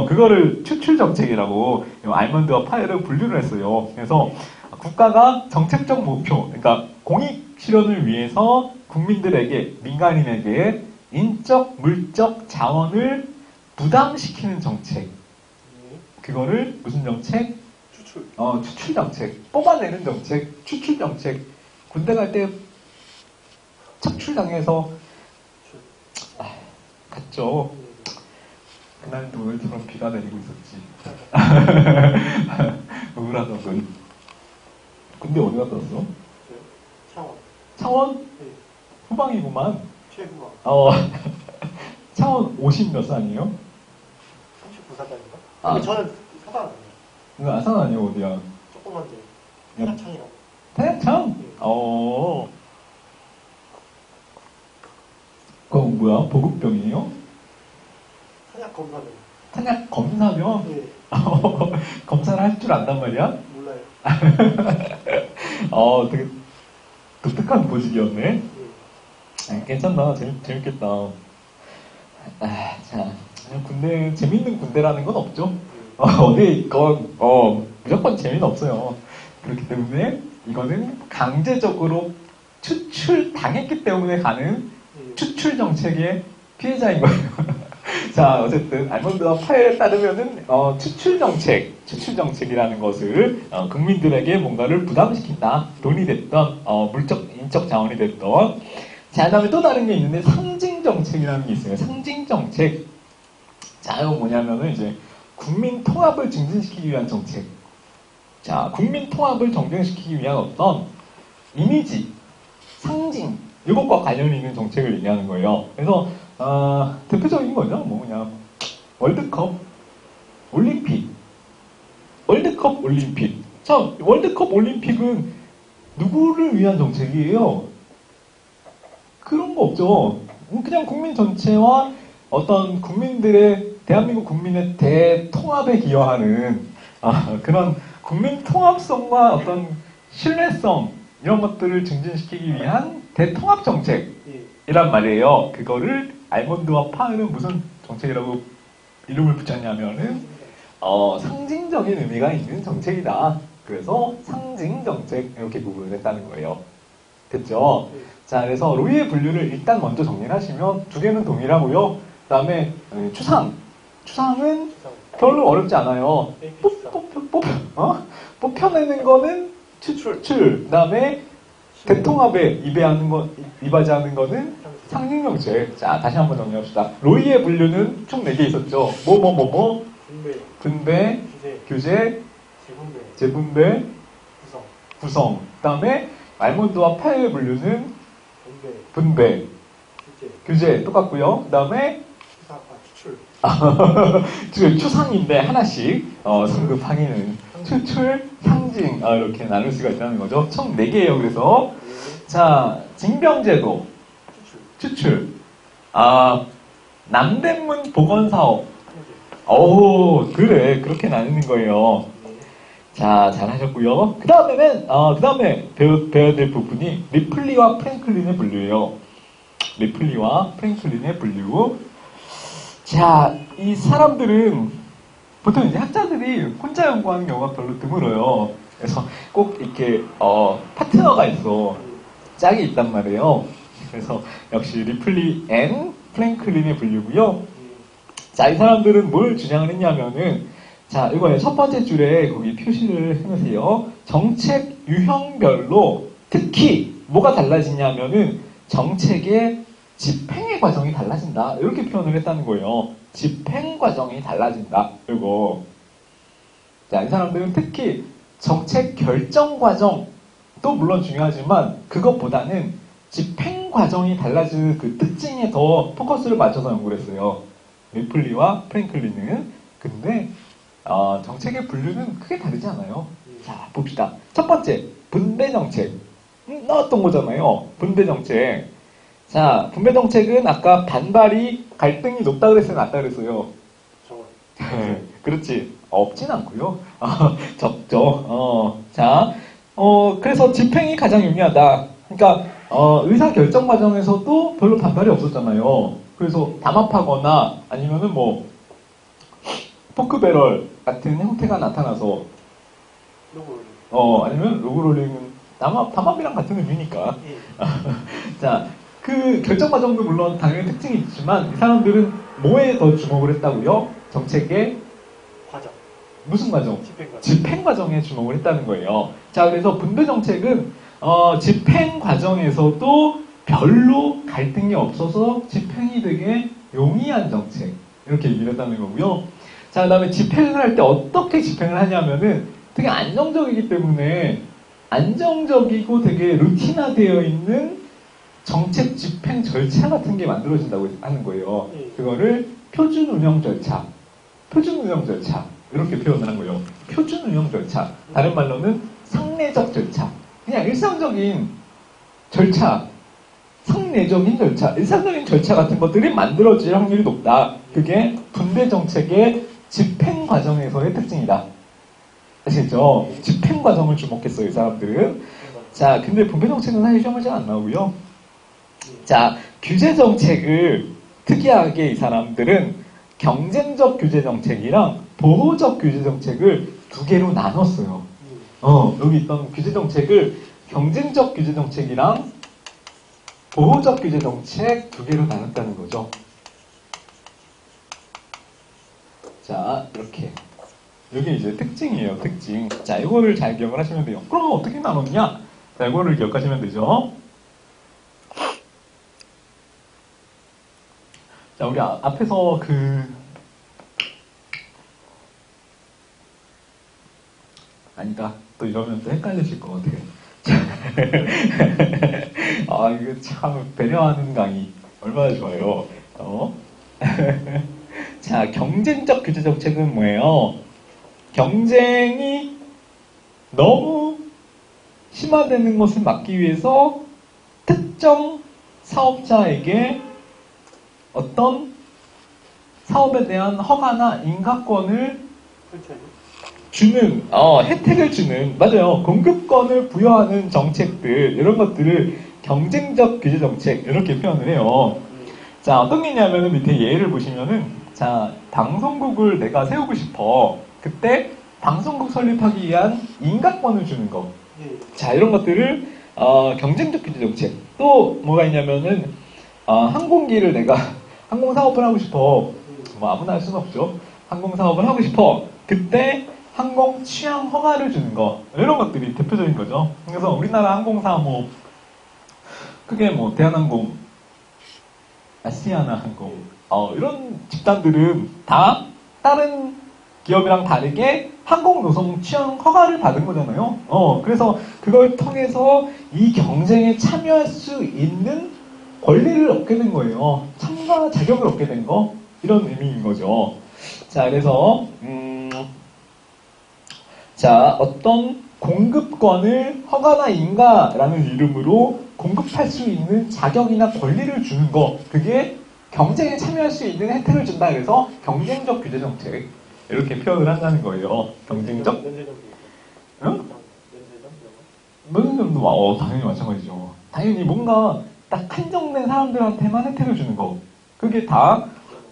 A: 그거를 추출 정책이라고 알몬드와 파이를 분류를 했어요. 그래서 국가가 정책적 목표, 그러니까 공익 실현을 위해서 국민들에게, 민간인에게 인적, 물적 자원을 부담시키는 정책. 그거를 무슨 정책? 추출 정책. 뽑아내는 정책, 추출 정책. 군대 갈 때 척출당해서 갔죠. 그날도 오늘처럼 비가 내리고 있었지. 우울하더군. 근데 어디 갔다 왔어?
B: 창원.
A: 창원?
B: 네.
A: 후방이구만.
B: 최후방.
A: 창원 50 몇 산이에요?
B: 39사단인가? 저는 사단 아니에요.
A: 이거 아산 아니에요? 어디야?
B: 조그만데. 태양창이라고.
A: 태양창?
B: 네. 그건
A: 뭐야? 보급병이에요?
B: 탄약 검사는.
A: 탄약 검사병?
B: 네.
A: 검사를 할 줄 안단 말이야?
B: 몰라요.
A: 되게 독특한 보직이었네.
B: 네.
A: 괜찮다. 재밌겠다. 자, 군대, 재밌는 군대라는 건 없죠. 어디에 있건, 무조건 재미는 없어요. 그렇기 때문에 이거는 강제적으로 추출당했기 때문에 가는 추출 정책의 피해자인 거예요. 자, 어쨌든 알몬드와 파일에 따르면은 추출 정책이라는 것을 국민들에게 뭔가를 부담시킨다. 돈이 됐던 물적, 인적 자원이 됐던. 자, 그다음에 또 다른 게 있는데 상징 정책이라는 게 있어요. 상징 정책. 자, 이건 뭐냐면은 이제 국민 통합을 증진시키기 위한 정책. 자, 국민 통합을 정진시키기 위한 어떤 이미지, 상징, 이것과 관련이 있는 정책을 얘기하는 거예요. 그래서 대표적인 거죠. 뭐 그냥 월드컵, 올림픽. 자, 월드컵, 올림픽은 누구를 위한 정책이에요? 그런 거 없죠. 그냥 국민 전체와 어떤 대한민국 국민의 대통합에 기여하는 그런 국민 통합성과 어떤 신뢰성 이런 것들을 증진시키기 위한 대통합 정책이란 말이에요. 그거를 알몬드와 파은은 무슨 정책이라고 이름을 붙였냐면은 상징적인 의미가 있는 정책이다. 그래서 상징 정책 이렇게 구분을 했다는 거예요. 됐죠? 자, 그래서 로이의 분류를 일단 먼저 정리를 하시면 두 개는 동일하고요. 그 다음에 추상은 별로 어렵지 않아요. 뽑혀내는 거는 추출. 그 다음에 대통합에 이바지하는 거는 상징정책. 자, 다시 한번 정리합시다. 로이의 분류는 총 4개 있었죠. 분배, 규제, 재분배, 구성. 그 다음에 알몬드와 파이의 분류는 분배, 규제 똑같고요. 그 다음에 추상인데 하나씩 성급 확인은 추출, 상징 이렇게 나눌 수가 있다는 거죠. 총 4개예요. 그래서 자, 징병제도, 추출, 남대문 보건사업. 그래, 그렇게 나누는 거예요. 자, 잘하셨고요. 그 다음에 배워야 될 부분이 리플리와 프랭클린의 분류예요. 리플리와 프랭클린의 분류. 자, 이 사람들은 보통 이제 학자들이 혼자 연구하는 경우가 별로 드물어요. 그래서 꼭 이렇게 파트너가 있어. 짝이 있단 말이에요. 그래서 역시 리플리 앤 프랭클린의 분류고요. 자, 이 사람들은 뭘 주장을 했냐면은, 자, 이거에 첫 번째 줄에 거기 표시를 해놓으세요. 정책 유형별로 특히 뭐가 달라지냐면은 정책의 집행의 과정이 달라진다. 이렇게 표현을 했다는 거예요. 집행 과정이 달라진다. 이거. 자, 이 사람들은 특히 정책 결정 과정도 물론 중요하지만 그것보다는 집행 과정이 달라지는 그 특징에 더 포커스를 맞춰서 연구를 했어요. 리플리와 프랭클린은. 근데 정책의 분류는 크게 다르지 않아요. 자, 봅시다. 첫 번째, 분배 정책. 나왔던 거잖아요. 분배 정책. 자, 분배 정책은 아까 갈등이 높다 그랬어요, 낮다 그랬어요? 그렇지. 없진 않고요. 적죠. 자, 그래서 집행이 가장 유리하다. 그러니까 의사 결정 과정에서도 별로 반발이 없었잖아요. 그래서 담합하거나 아니면은 포크배럴 같은 형태가 나타나서 아니면 로그롤링은 담합이랑 같은 의미니까. 자, 그 결정 과정도 물론 당연히 특징이 있지만 이 사람들은 뭐에 더 주목을 했다고요? 정책의
B: 과정.
A: 무슨 과정? 집행 과정에 주목을 했다는 거예요. 자, 그래서 분배 정책은 집행 과정에서도 별로 갈등이 없어서 집행이 되게 용이한 정책. 이렇게 얘기를 했다는 거고요. 자, 그 다음에 집행을 할 때 어떻게 집행을 하냐면은 되게 안정적이기 때문에 안정적이고 되게 루틴화되어 있는 정책 집행 절차 같은 게 만들어진다고 하는 거예요. 그거를 표준 운영 절차 이렇게 표현을 한 거예요. 표준 운영 절차. 다른 말로는 상례적 절차. 그냥 일상적인 절차, 상례적인 절차, 일상적인 절차 같은 것들이 만들어질 확률이 높다. 그게 분배 정책의 집행 과정에서의 특징이다. 아시겠죠? 집행 과정을 주목했어요, 이 사람들은. 자, 근데 분배 정책은 사실 시험을 잘 안 나오고요. 자, 규제 정책을 특이하게 이 사람들은 경쟁적 규제 정책이랑 보호적 규제 정책을 두 개로 나눴어요. 여기 있던 규제 정책을 경쟁적 규제 정책이랑 보호적 규제 정책 두 개로 나눴다는 거죠. 자, 이렇게. 이게 이제 특징이에요, 특징. 자, 이거를 잘 기억을 하시면 돼요. 그럼 어떻게 나눴냐? 자, 이거를 기억하시면 되죠. 자, 우리 앞에서 아니다. 또 이러면 또 헷갈리실 것 같아요. 이거 참 배려하는 강의. 얼마나 좋아요. 자, 경쟁적 규제 정책은 뭐예요? 경쟁이 너무 심화되는 것을 막기 위해서 특정 사업자에게 어떤 사업에 대한 허가나 인가권을 주는, 혜택을 주는, 맞아요. 공급권을 부여하는 정책들, 이런 것들을 경쟁적 규제 정책, 이렇게 표현을 해요. 자, 어떤 게 있냐면은 밑에 예를 보시면은, 자, 방송국을 내가 세우고 싶어. 그때 방송국 설립하기 위한 인가권을 주는 거.
B: 예.
A: 자, 이런 것들을 경쟁적 규제 정책. 또 뭐가 있냐면은 항공기를 내가 항공 사업을 하고 싶어. 뭐 아무나 할 수는 없죠. 항공 사업을 하고 싶어. 그때 항공 취향 허가를 주는 거. 이런 것들이 대표적인 거죠. 그래서 우리나라 항공사 뭐 크게 뭐 대한항공, 아시아나항공 이런 집단들은 다 다른 기업이랑 다르게 항공 노선 취향 허가를 받은 거잖아요. 그래서 그걸 통해서 이 경쟁에 참여할 수 있는 권리를 얻게 된 거예요. 참가 자격을 얻게 된 거. 이런 의미인 거죠. 자, 그래서 자, 어떤 공급권을 허가나 인가라는 이름으로 공급할 수 있는 자격이나 권리를 주는 거. 그게 경쟁에 참여할 수 있는 혜택을 준다. 그래서 경쟁적 규제 정책. 이렇게 표현을 한다는 거예요. 경쟁적?
B: 면제점.
A: 응?
B: 면제점?
A: 면제점도 당연히 마찬가지죠. 당연히 뭔가 딱 한정된 사람들한테만 혜택을 주는 거. 그게 다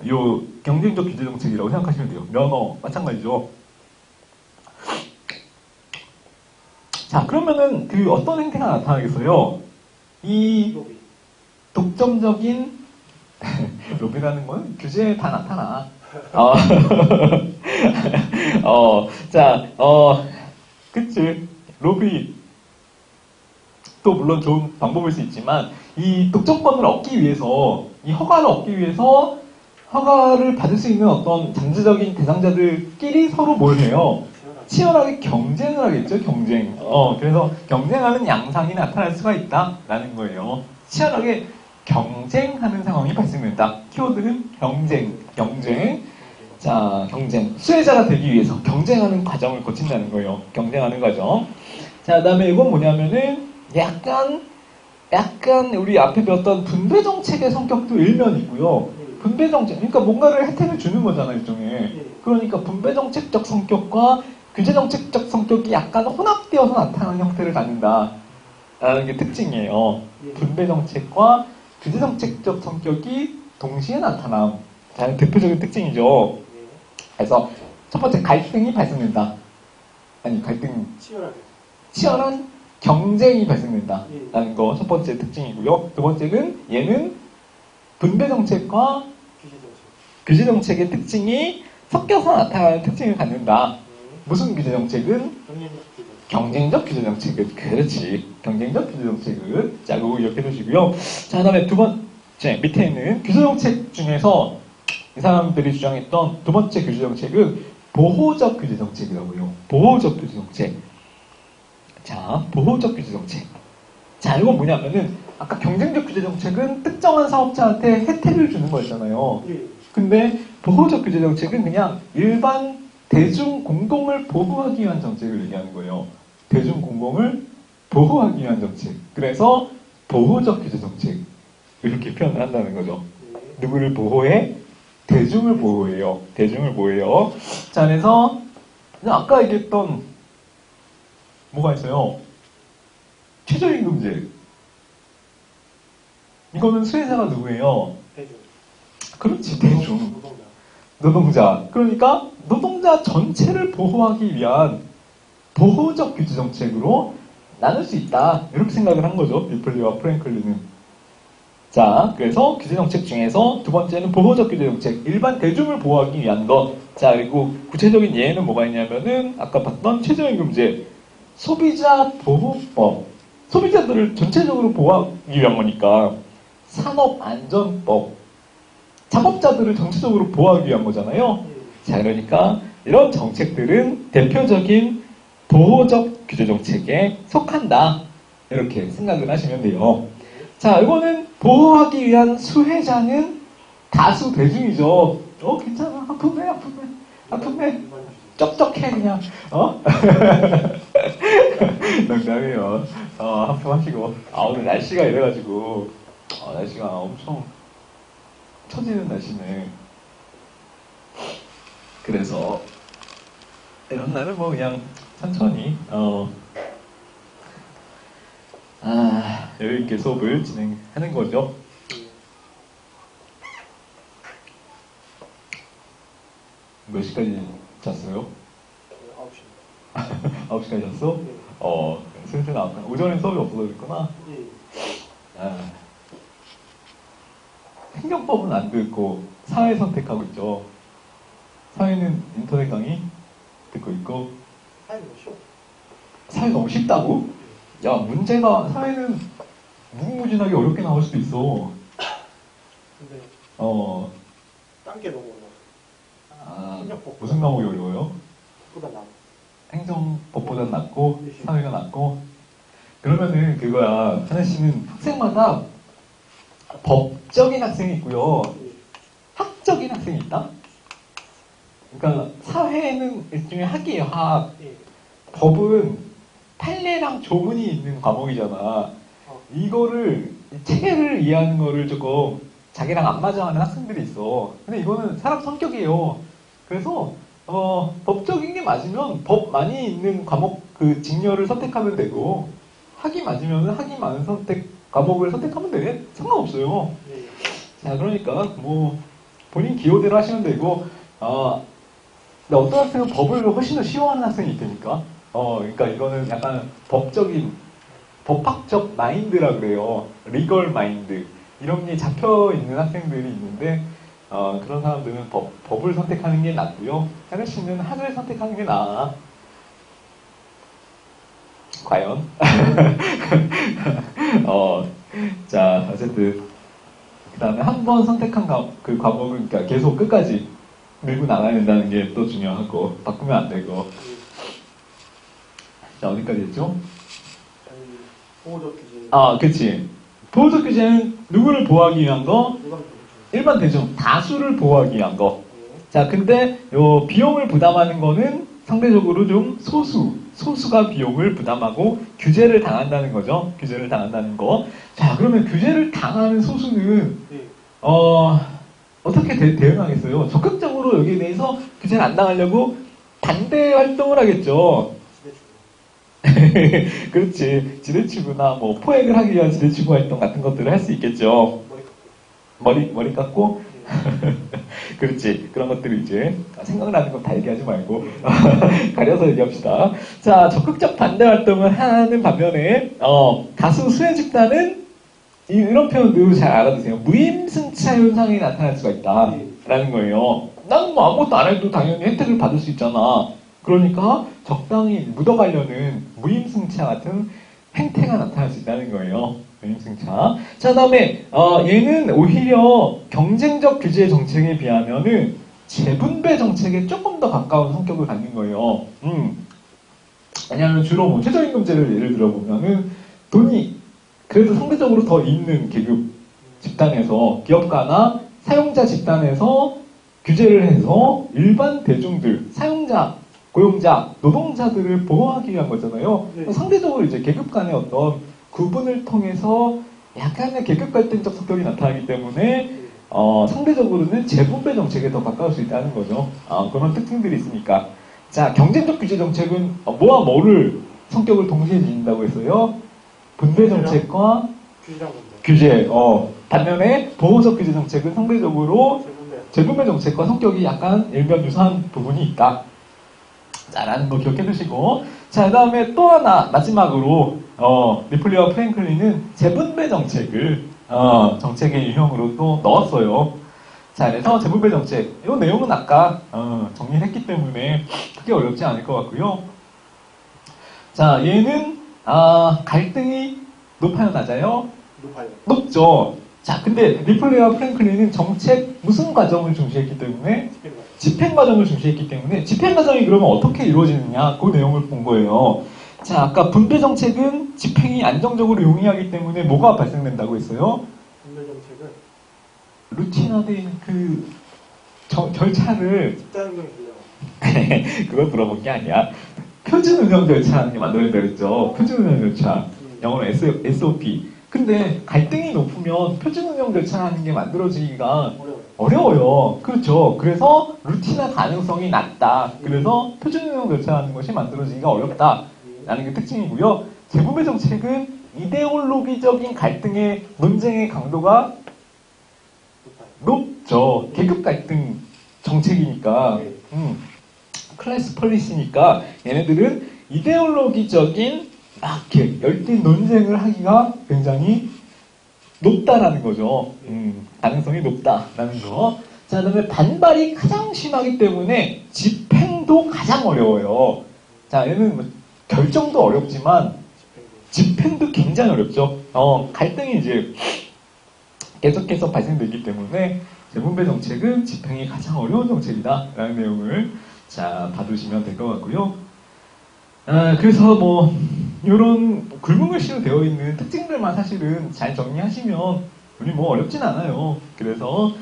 A: 요 경쟁적 규제 정책이라고 생각하시면 돼요. 면허 마찬가지죠. 자, 그러면은 그 어떤 행태가 나타나겠어요? 이
B: 로비.
A: 독점적인 로비라는 건 규제에 다 나타나. 그치. 로비. 또 물론 좋은 방법일 수 있지만, 이 독점권을 얻기 위해서, 이 허가를 얻기 위해서, 허가를 받을 수 있는 어떤 잠재적인 대상자들끼리 서로 뭘 해요? 치열하게 경쟁을 하겠죠, 경쟁. 그래서 경쟁하는 양상이 나타날 수가 있다라는 거예요. 치열하게 경쟁하는 상황이 발생된다. 키워드는 경쟁. 자, 경쟁. 수혜자가 되기 위해서 경쟁하는 과정을 거친다는 거예요. 경쟁하는 과정. 자, 그 다음에 이건 뭐냐면은, 약간 우리 앞에 배웠던 분배 정책의 성격도 일면 있고요. 분배 정책, 그러니까 뭔가를 혜택을 주는 거잖아요, 일종의. 그러니까 분배 정책적 성격과 규제 정책적 성격이 약간 혼합되어서 나타나는 형태를 갖는다. 라는 게 특징이에요. 분배 정책과 규제 정책적 성격이 동시에 나타남. 자, 대표적인 특징이죠. 그래서 첫 번째 갈등이 발생된다. 아니, 치열한 경쟁이 발생된다라는 거 첫 번째 특징이고요. 두 번째는 얘는 분배 정책과 규제 정책의 특징이 섞여서 나타나는 특징을 갖는다. 무슨 규제 정책은? 경쟁적 규제 정책은. 그렇지. 경쟁적 규제 정책은. 자, 그거 기억해 두시고요. 자, 그 다음에 두 번째, 밑에 있는 규제 정책 중에서 이 사람들이 주장했던 두 번째 규제 정책은 보호적 규제 정책이라고요. 보호적 규제 정책. 자, 보호적 규제 정책. 자, 이건 뭐냐면은 아까 경쟁적 규제 정책은 특정한 사업자한테 혜택을 주는 거였잖아요. 근데 보호적 규제 정책은 그냥 일반 대중 공공을 보호하기 위한 정책을 얘기하는 거예요. 대중 공공을 보호하기 위한 정책. 그래서 보호적 규제 정책. 이렇게 표현을 한다는 거죠. 누구를 보호해? 대중을 보호해요. 대중을 보호해요. 자, 그래서 아까 얘기했던 뭐가 있어요? 최저임금제. 이거는 수혜자가 누구예요?
B: 대중.
A: 그렇지, 대중. 노동자. 그러니까 노동자 전체를 보호하기 위한 보호적 규제 정책으로 나눌 수 있다. 이렇게 생각을 한 거죠. 리플리와 프랭클린은. 자, 그래서 규제 정책 중에서 두 번째는 보호적 규제 정책. 일반 대중을 보호하기 위한 것. 자, 그리고 구체적인 예는 뭐가 있냐면은 아까 봤던 최저임금제. 소비자 보호법. 소비자들을 전체적으로 보호하기 위한 거니까 산업안전법. 작업자들을 전체적으로 보호하기 위한 거잖아요. 자, 그러니까 이런 정책들은 대표적인 보호적 규제 정책에 속한다. 이렇게 생각을 하시면 돼요. 자, 이거는 보호하기 위한 수혜자는 다수 대중이죠. 괜찮아. 아프네. 쩍쩍해 그냥. 농담이에요. 하품하시고. 오늘 날씨가 이래가지고 날씨가 엄청 처지는 날씨네. 그래서 이런 날은 뭐 그냥 천천히 여유있게 수업을 진행하는 거죠. 몇 시까지 잤어요?
B: 9시.
A: 9시까지 잤어?
B: 네.
A: 슬슬 나왔구나. 오전엔 수업이 없어서 그랬구나.
B: 예.
A: 아, 행정법은 안 듣고 사회 선택하고 있죠. 사회는 인터넷 강의 듣고 있고.
B: 사연이 뭐 쉬워.
A: 사회 너무 쉽다고? 야, 문제가 사회는 무궁무진하게 어렵게 나올 수도 있어.
B: 근데 딴 게 너무 어려워. 행정법.
A: 무슨 과목이 어려워요?
B: 보다 나아.
A: 행정법보다 낫고 사회가 낫고. 그러면은 그거야. 하나 씨는 학생마다 법적인 학생이 있고요.
B: 예.
A: 학적인 학생이 있다? 그러니까 사회는 일종의 학이에요, 학.
B: 예.
A: 법은 판례랑 조문이 있는 과목이잖아. 이거를, 이 체계를 이해하는 거를 조금 자기랑 안 맞아하는 학생들이 있어. 근데 이거는 사람 성격이에요. 그래서, 법적인 게 맞으면 법 많이 있는 과목, 그 직렬을 선택하면 되고, 학이 맞으면 학이 많은 과목을 선택하면 돼. 상관없어요.
B: 예.
A: 자, 그러니까, 본인 기호대로 하시면 되고, 근데 어떤 학생은 법을 훨씬 더 쉬워하는 학생이 있다니까. 그러니까 이거는 약간 법학적 마인드라 그래요. 리걸 마인드. 이런 게 잡혀 있는 학생들이 있는데, 그런 사람들은 법을 선택하는 게 낫고요. 하늘 씨는 학을 선택하는 게 나아. 과연? 자, 어쨌든. 그 다음에 한 번 선택한 그 과목은 그러니까 계속 끝까지 밀고 나가야 된다는 게 또 중요하고, 바꾸면 안 되고. 자, 어디까지 했죠?
B: 보호적 규제.
A: 그치. 보호적 규제는 누구를 보호하기 위한 거?
B: 일반
A: 일반 대중, 다수를 보호하기 위한 거.
B: 규제.
A: 자, 근데 요 비용을 부담하는 거는 상대적으로 좀 소수가 비용을 부담하고 규제를 당한다는 거죠. 규제를 당한다는 거. 자, 그러면 규제를 당하는 소수는
B: 예.
A: 어떻게 대응하겠어요? 적극적으로 여기에 대해서 규제를 안 당하려고 반대 활동을 하겠죠.
B: 집에 주고.
A: 그렇지. 지대치구나, 포획을 하기 위한 지대치구 활동 같은 것들을 할 수 있겠죠. 머리 깎고? 그렇지. 그런 것들을 이제 생각나는 건 다 얘기하지 말고 가려서 얘기합시다. 자, 적극적 반대 활동을 하는 반면에 다수 수혜 집단은 이런 표현도 잘 알아두세요. 무임승차 현상이 나타날 수가 있다라는 거예요. 난 아무것도 안 해도 당연히 혜택을 받을 수 있잖아. 그러니까 적당히 묻어가려는 무임승차 같은 행태가 나타날 수 있다는 거예요. 무임승차. 자, 다음에 얘는 오히려 경쟁적 규제 정책에 비하면은 재분배 정책에 조금 더 가까운 성격을 갖는 거예요. 왜냐하면 주로 최저임금제를 예를 들어보면은 돈이 그래도 상대적으로 더 있는 계급 집단에서 기업가나 사용자 집단에서 규제를 해서 일반 대중들, 사용자, 고용자, 노동자들을 보호하기 위한 거잖아요.
B: 네.
A: 상대적으로 이제 계급 간의 어떤 구분을 통해서 약간의 계급 갈등적 성격이 나타나기 때문에 상대적으로는 재분배 정책에 더 가까울 수 있다는 거죠. 그런 특징들이 있으니까. 자, 경쟁적 규제 정책은 뭐와 뭐를 성격을 동시에 지닌다고 했어요? 분배 정책과
B: 규제랑 건데.
A: 규제. 반면에 보호적 규제 정책은 상대적으로
B: 재분배.
A: 재분배 정책과 성격이 약간 일면 유사한 부분이 있다. 자, 라는 거 기억해 두시고. 자, 그 다음에 또 하나, 마지막으로, 리플리와 프랭클린은 재분배 정책을, 정책의 유형으로 또 넣었어요. 자, 그래서 재분배 정책. 이 내용은 아까, 정리를 했기 때문에 크게 어렵지 않을 것 같고요. 자, 얘는, 갈등이 높아요, 낮아요?
B: 높아요.
A: 높죠. 자, 근데 리플리와 프랭클린은 정책 무슨 과정을 중시했기 때문에 집행 과정을 중시했기 때문에 집행 과정이 그러면 어떻게 이루어지느냐 그 내용을 본 거예요. 자, 아까 분배 정책은 집행이 안정적으로 용이하기 때문에 뭐가 발생된다고 했어요?
B: 분배 정책은
A: 루틴화된 그 절차를
B: 집단운동이 들려요.
A: 그걸 물어본 게 아니야. 표준 운영 절차라는 게 만들어진다 그랬죠. 표준 운영 절차. 영어로 SOP. 근데 갈등이 높으면 표준 운영 절차라는 게 만들어지기가 어려워요. 그렇죠. 그래서 루틴화 가능성이 낮다. 그래서 표준 운영 절차라는 것이 만들어지기가 어렵다라는 게 특징이고요. 재분배 정책은 이데올로기적인 갈등의 논쟁의 강도가 높죠. 계급 갈등 정책이니까. 클래스 폴리시니까 얘네들은 이데올로기적인 막 이렇게 열띤 논쟁을 하기가 굉장히 높다라는 거죠. 가능성이 높다라는 거. 자, 그다음에 반발이 가장 심하기 때문에 집행도 가장 어려워요. 자, 얘는 뭐 결정도 어렵지만 집행도 굉장히 어렵죠. 갈등이 이제 계속해서 발생되기 때문에 재분배 정책은 집행이 가장 어려운 정책이다라는 내용을 자 봐두시면 될 것 같고요. 그래서 뭐 이런 굵은 글씨로 되어 있는 특징들만 사실은 잘 정리하시면 우리 뭐 어렵진 않아요. 그래서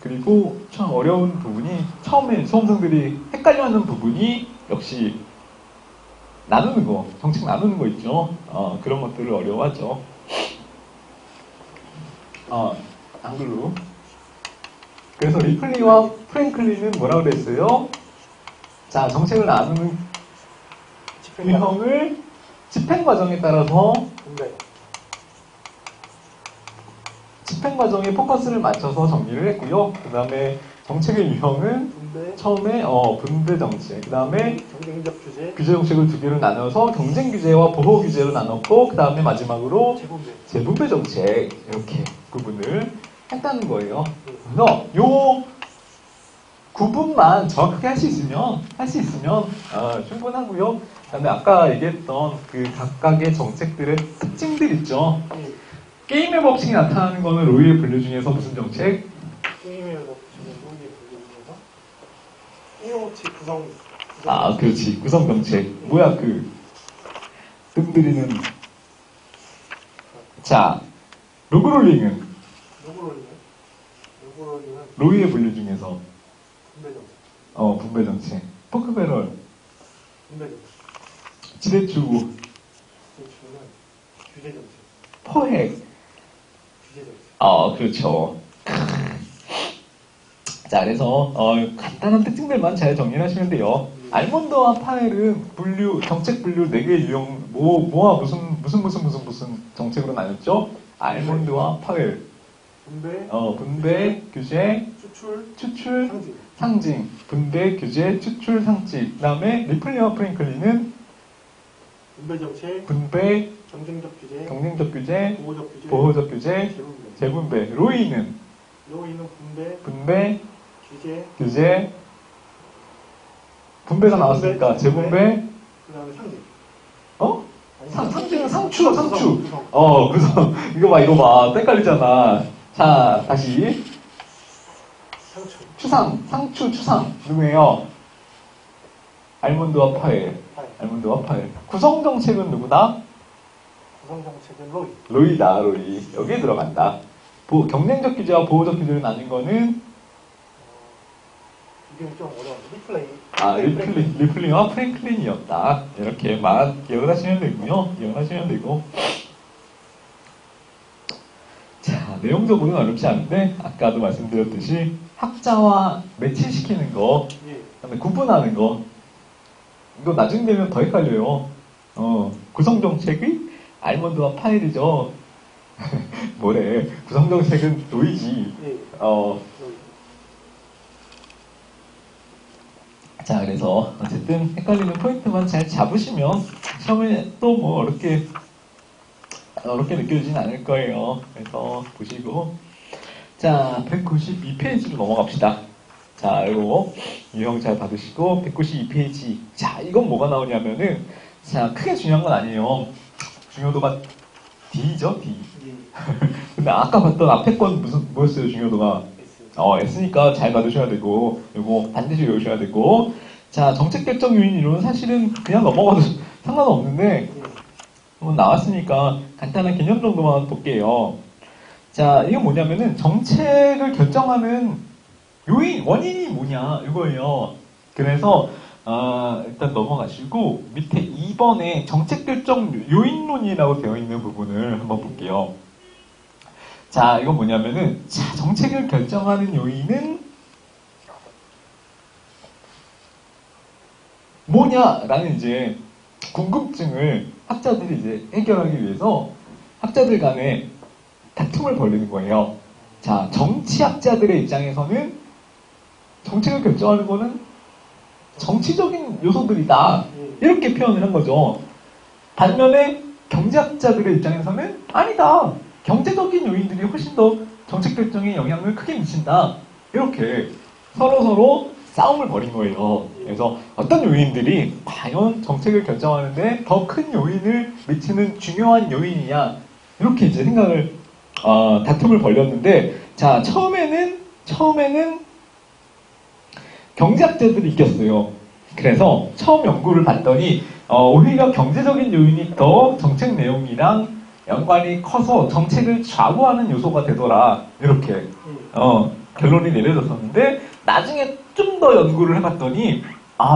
A: 그리고 참 어려운 부분이 처음에 수험생들이 헷갈려하는 부분이 역시 나누는 거, 정책 나누는 거 있죠. 그런 것들을 어려워하죠. 한글로. 그래서 리플리와 프랭클린은 뭐라고 그랬어요? 자, 정책을 나누는 유형을 집행 과정에 따라서 집행 과정에 포커스를 맞춰서 정리를 했고요. 그 다음에 정책의 유형은 처음에 분배 정책, 그 다음에
B: 경쟁적
A: 규제 정책을 두 개로 나눠서 경쟁 규제와 보호 규제로 나눴고, 그 다음에 마지막으로 재분배 정책 이렇게 구분을 했다는 거예요. 그래서 요 구분만 정확하게 할 수 있으면 충분하고요. 그다음에 아까 얘기했던 그 각각의 정책들의 특징들 있죠. 게임의 법칙이 나타나는 거는 로이의 분류 중에서 무슨 정책?
B: 게임의 법칙은 로이의 분류 중에서 게임워치 구성.
A: 그렇지. 구성 정책. 뭐야 그 뜸들이는. 자, 로그롤링은 로이의 분류 중에서 분배 정책. 포크배럴. 지대추구.
B: 규제 정책.
A: 포획.
B: 규제 정책.
A: 그렇죠. 자, 그래서 간단한 특징들만 잘 정리를 하시면 돼요. 알몬드와 파엘은 정책 분류 4개의 유형, 뭐와 무슨 정책으로 나눴죠? 알몬드와 파엘. 분배, 규제, 추출, 상징. 분배, 규제, 추출, 상징. 그 다음에 리플리와 프랭클린은
B: 분배 정책,
A: 분배,
B: 경쟁적 규제,
A: 보호적 규제, 재분배. 로이는 분배, 규제, 분배가 나왔으니까 재분배,
B: 그 다음에 상징.
A: 상징은 상추. 구성. 이거 봐. 헷갈리잖아. 자, 다시. 상추, 추상. 누구예요? 알몬드와 파엘. 구성 정책은 누구다?
B: 구성 정책은
A: 로이다. 여기에 들어간다. 경쟁적 규제와 보호적 규제를 나눈 거는
B: 이게 좀 어려운데
A: 리플리와 프랭클린이었다. 이렇게만 기억을 하시면 되고. 자, 내용적으로는 어렵지 않은데 아까도 말씀드렸듯이 학자와 매치시키는 거, 그다음에 구분하는 거, 이거 나중에 되면 더 헷갈려요. 구성정책의 알몬드와 파일이죠. 뭐래? 구성정책은 로이지. 자, 그래서 어쨌든 헷갈리는 포인트만 잘 잡으시면 시험에 또 뭐 어렵게 느껴지진 않을 거예요. 그래서 보시고. 자, 192페이지로 넘어갑시다. 자, 이거 유형 잘 받으시고 192페이지. 자, 이건 뭐가 나오냐면은, 자, 크게 중요한 건 아니에요. 중요도가 D죠, D. 근데 아까 봤던 앞에 건 뭐였어요, 중요도가? S니까 잘 받으셔야 되고, 이거 반드시 외우셔야 되고. 자, 정책 결정 요인 이론은 사실은 그냥 넘어가도 상관없는데, 나왔으니까 간단한 개념 정도만 볼게요. 자, 이건 뭐냐면은 정책을 결정하는 원인이 뭐냐 이거예요. 그래서 일단 넘어가시고 밑에 2번에 정책 결정 요인론이라고 되어 있는 부분을 한번 볼게요. 자, 이건 뭐냐면은 정책을 결정하는 요인은 뭐냐라는 이제 궁금증을 학자들이 이제 해결하기 위해서 학자들 간에 다툼을 벌이는 거예요. 자, 정치학자들의 입장에서는 정책을 결정하는 거는 정치적인 요소들이다.
B: 예.
A: 이렇게 표현을 한 거죠. 반면에 경제학자들의 입장에서는 아니다. 경제적인 요인들이 훨씬 더 정책 결정에 영향을 크게 미친다. 이렇게 서로 싸움을 벌인 거예요. 그래서 어떤 요인들이 과연 정책을 결정하는데 더 큰 요인을 미치는 중요한 요인이냐 이렇게 이제 생각을 다툼을 벌였는데 자 처음에는 경제학자들이 이겼어요. 그래서 처음 연구를 봤더니 오히려 경제적인 요인이 더 정책 내용이랑 연관이 커서 정책을 좌우하는 요소가 되더라. 이렇게 결론이 내려졌었는데 나중에 좀 더 연구를 해봤더니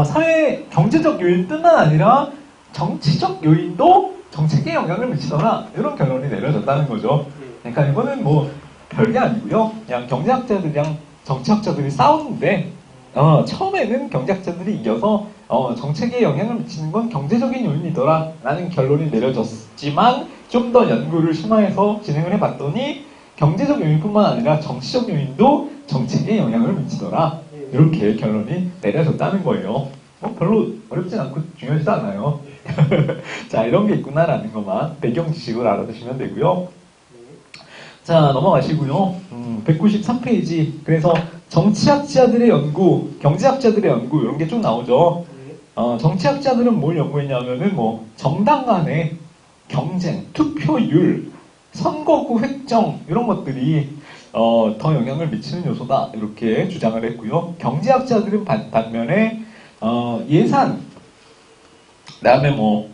A: 사회 경제적 요인뿐만 아니라 정치적 요인도 정책에 영향을 미치더라. 이런 결론이 내려졌다는 거죠. 그러니까 이거는 뭐 별게 아니고요. 그냥 경제학자들이랑 정치학자들이 싸우는데 처음에는 경제학자들이 이겨서 정책에 영향을 미치는 건 경제적인 요인이더라 라는 결론이 내려졌지만 좀 더 연구를 심화해서 진행을 해봤더니 경제적 요인뿐만 아니라 정치적 요인도 정책에 영향을 미치더라 이렇게 결론이 내려졌다는 거예요. 별로 어렵진 않고 중요하지도 않아요. 자 이런 게 있구나라는 것만 배경 지식을 알아두시면 되고요. 자 넘어가시고요. 193페이지 그래서 정치학자들의 연구, 경제학자들의 연구 이런 게 쭉 나오죠. 정치학자들은 뭘 연구했냐면은 뭐 정당 간의 경쟁, 투표율, 선거구 획정 이런 것들이 더 영향을 미치는 요소다 이렇게 주장을 했고요. 경제학자들은 반면에 예산, 그다음에 뭐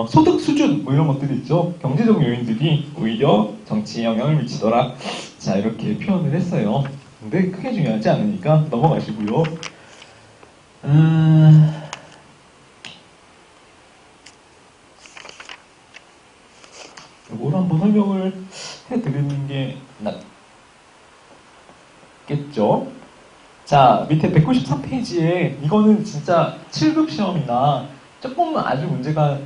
A: 소득 수준 뭐 이런 것들이 있죠. 경제적 요인들이 오히려 정치에 영향을 미치더라. 자 이렇게 표현을 했어요. 근데 크게 중요하지 않으니까 넘어가시고요. 이걸 한번 설명을 해드리는 게 낫겠죠. 자 밑에 193페이지에 이거는 진짜 7급 시험이나 조금 아주 문제가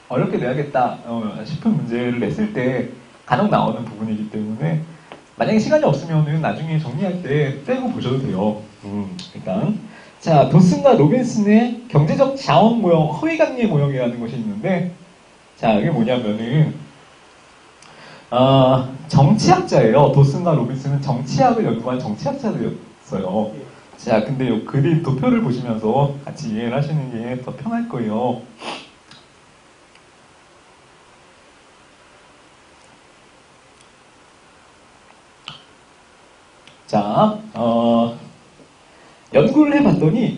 A: 어렵게 내야겠다 싶은 문제를 냈을 때 간혹 나오는 부분이기 때문에 만약에 시간이 없으면은 나중에 정리할 때 떼고 보셔도 돼요. 일단 자 도슨과 로빈슨의 경제적 자원 모형, 허위관계 모형이라는 것이 있는데 자 이게 뭐냐면은 정치학자예요. 도슨과 로빈슨은 정치학을 연구한 정치학자들이었어요. 자 근데 이 그림 도표를 보시면서 같이 이해를 하시는 게 더 편할 거예요. 자, 연구를 해봤더니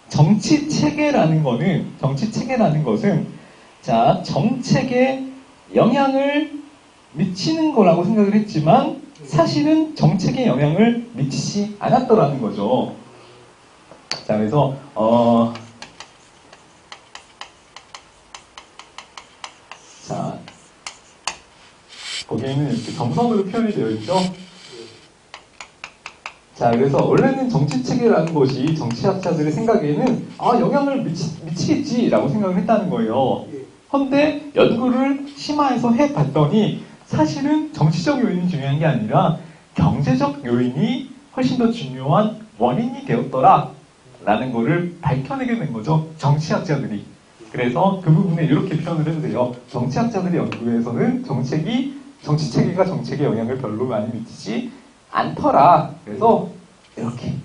A: 정치 체계라는 것은 자 정책에 영향을 미치는 거라고 생각을 했지만 사실은 정책에 영향을 미치지 않았더라는 거죠. 자 그래서 자 거기에는 이렇게 점선으로 표현이 되어 있죠. 자, 그래서 원래는 정치체계라는 것이 정치학자들의 생각에는 영향을 미치겠지라고 생각을 했다는 거예요. 그런데 연구를 심화해서 해봤더니 사실은 정치적 요인이 중요한 게 아니라 경제적 요인이 훨씬 더 중요한 원인이 되었더라 라는 거를 밝혀내게 된 거죠. 정치학자들이. 그래서 그 부분에 이렇게 표현을 해도 돼요. 정치학자들의 연구에서는 정치체계가 정책에 영향을 별로 많이 미치지 않더라. 그래서 이렇게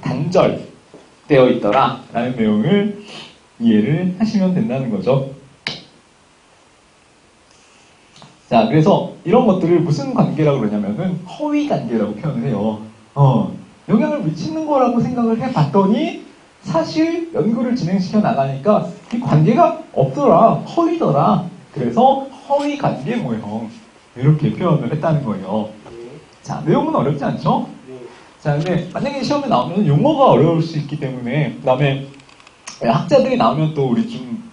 A: 단절되어 있더라 라는 내용을 이해를 하시면 된다는 거죠. 자 그래서 이런 것들을 무슨 관계라고 그러냐면은 허위 관계라고 표현을 해요. 영향을 미치는 거라고 생각을 해봤더니 사실 연구를 진행시켜 나가니까 이 관계가 없더라, 허위더라. 그래서 허위 관계 모형 이렇게 표현을 했다는 거예요. 자, 내용은 어렵지 않죠? 자, 근데 만약에 시험에 나오면 용어가 어려울 수 있기 때문에 그다음에 학자들이 나오면 또 우리 좀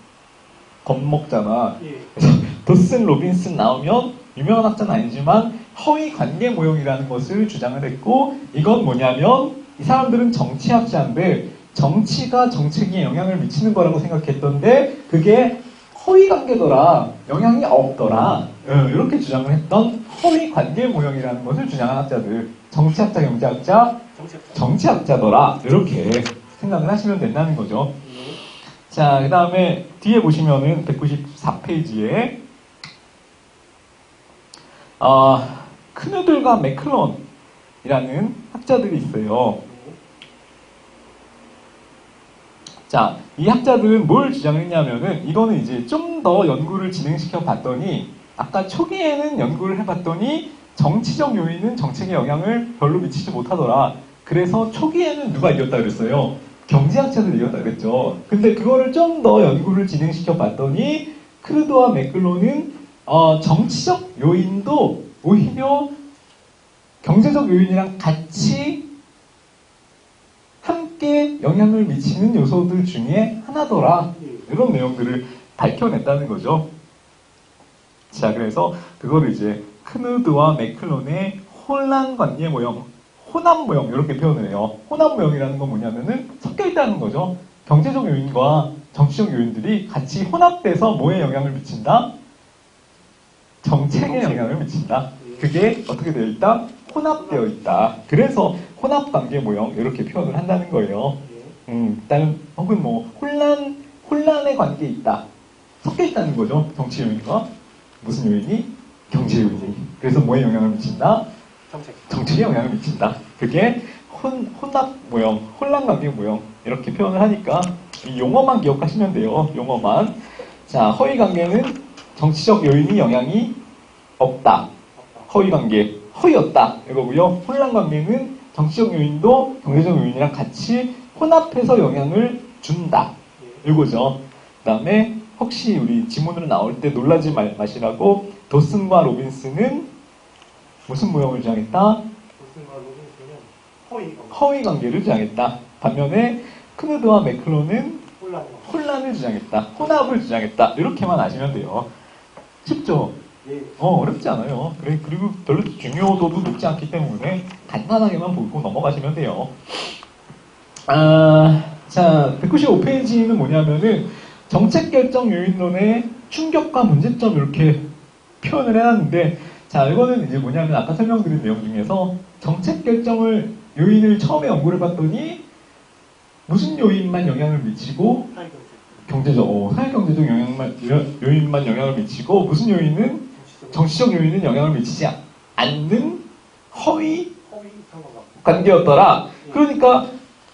A: 겁먹잖아. 그래서 도슨, 로빈슨 나오면 유명한 학자는 아니지만 허위 관계 모형이라는 것을 주장을 했고 이건 뭐냐면 이 사람들은 정치학자인데 정치가 정책에 영향을 미치는 거라고 생각했던데 그게 허위 관계더라, 영향이 없더라 이렇게 주장을 했던 허위 관계 모형이라는 것을 주장한 학자들 정치학자, 경제학자,
B: 정치학자.
A: 정치학자더라. 이렇게 생각을 하시면 된다는 거죠.
B: 네.
A: 자, 그 다음에 뒤에 보시면은 194페이지에 크누들과 매클론이라는 학자들이 있어요.
B: 네.
A: 자, 이 학자들은 뭘 주장했냐면은 이거는 이제 좀 더 연구를 진행시켜 봤더니 아까 초기에는 연구를 해봤더니 정치적 요인은 정책에 영향을 별로 미치지 못하더라. 그래서 초기에는 누가 이겼다 그랬어요? 경제학자들이 이겼다 그랬죠. 근데 그거를 좀 더 연구를 진행시켜 봤더니 크루드와 매클론은 정치적 요인도 오히려 경제적 요인이랑 같이 함께 영향을 미치는 요소들 중에 하나더라.
B: 네.
A: 이런 내용들을 밝혀냈다는 거죠. 자, 그래서 그거를 이제 크누드와 매클론의 혼란 관계 모형, 혼합 모형 이렇게 표현을 해요. 혼합 모형이라는 건 뭐냐면은 섞여 있다는 거죠. 경제적 요인과 정치적 요인들이 같이 혼합돼서 뭐에 영향을 미친다? 정책에 영향을 미친다. 그게 어떻게 되어 있다? 혼합되어 있다. 그래서 혼합 관계 모형 이렇게 표현을 한다는 거예요.
B: 네.
A: 일단 혹은 뭐 혼란의 관계에 있다. 섞여 있다는 거죠. 정치 요인과 무슨 요인이? 경제 요인이. 그래서 뭐에 영향을 미친다?
B: 정책.
A: 정책에 영향을 미친다. 그게 혼합 모형, 혼란 관계 모형 이렇게 표현을 하니까 이 용어만 기억하시면 돼요. 용어만. 자, 허위 관계는 정치적 요인이 영향이 없다. 허위 관계, 허위였다. 이거고요. 혼란 관계는 정치적 요인도 경제적 요인이랑 같이 혼합해서 영향을 준다. 이거죠. 그 다음에 혹시 우리 지문으로 나올 때 놀라지 마시라고 도슨과 로빈스는 무슨 모형을 주장했다?
B: 도슨과 로빈스는 허위 관계.
A: 허위 관계를 주장했다. 반면에 크누드와 매클론은
B: 혼란.
A: 혼란을 주장했다. 혼합을 주장했다. 이렇게만 아시면 돼요. 쉽죠?
B: 예.
A: 어렵지 않아요. 그리고 별로 중요도도 높지 않기 때문에 간단하게만 보고 넘어가시면 돼요. 자, 195페이지는 뭐냐면은 정책 결정 요인론의 충격과 문제점 이렇게 표현을 해놨는데, 자, 이거는 이제 뭐냐면 아까 설명드린 내용 중에서 정책 결정을 요인을 처음에 연구를 봤더니 무슨 요인만 영향을 미치고 사회경제적 요인만 영향을 미치고 무슨 요인은 정치적 요인은 영향을 미치지 않는 허위 관계였더라. 그러니까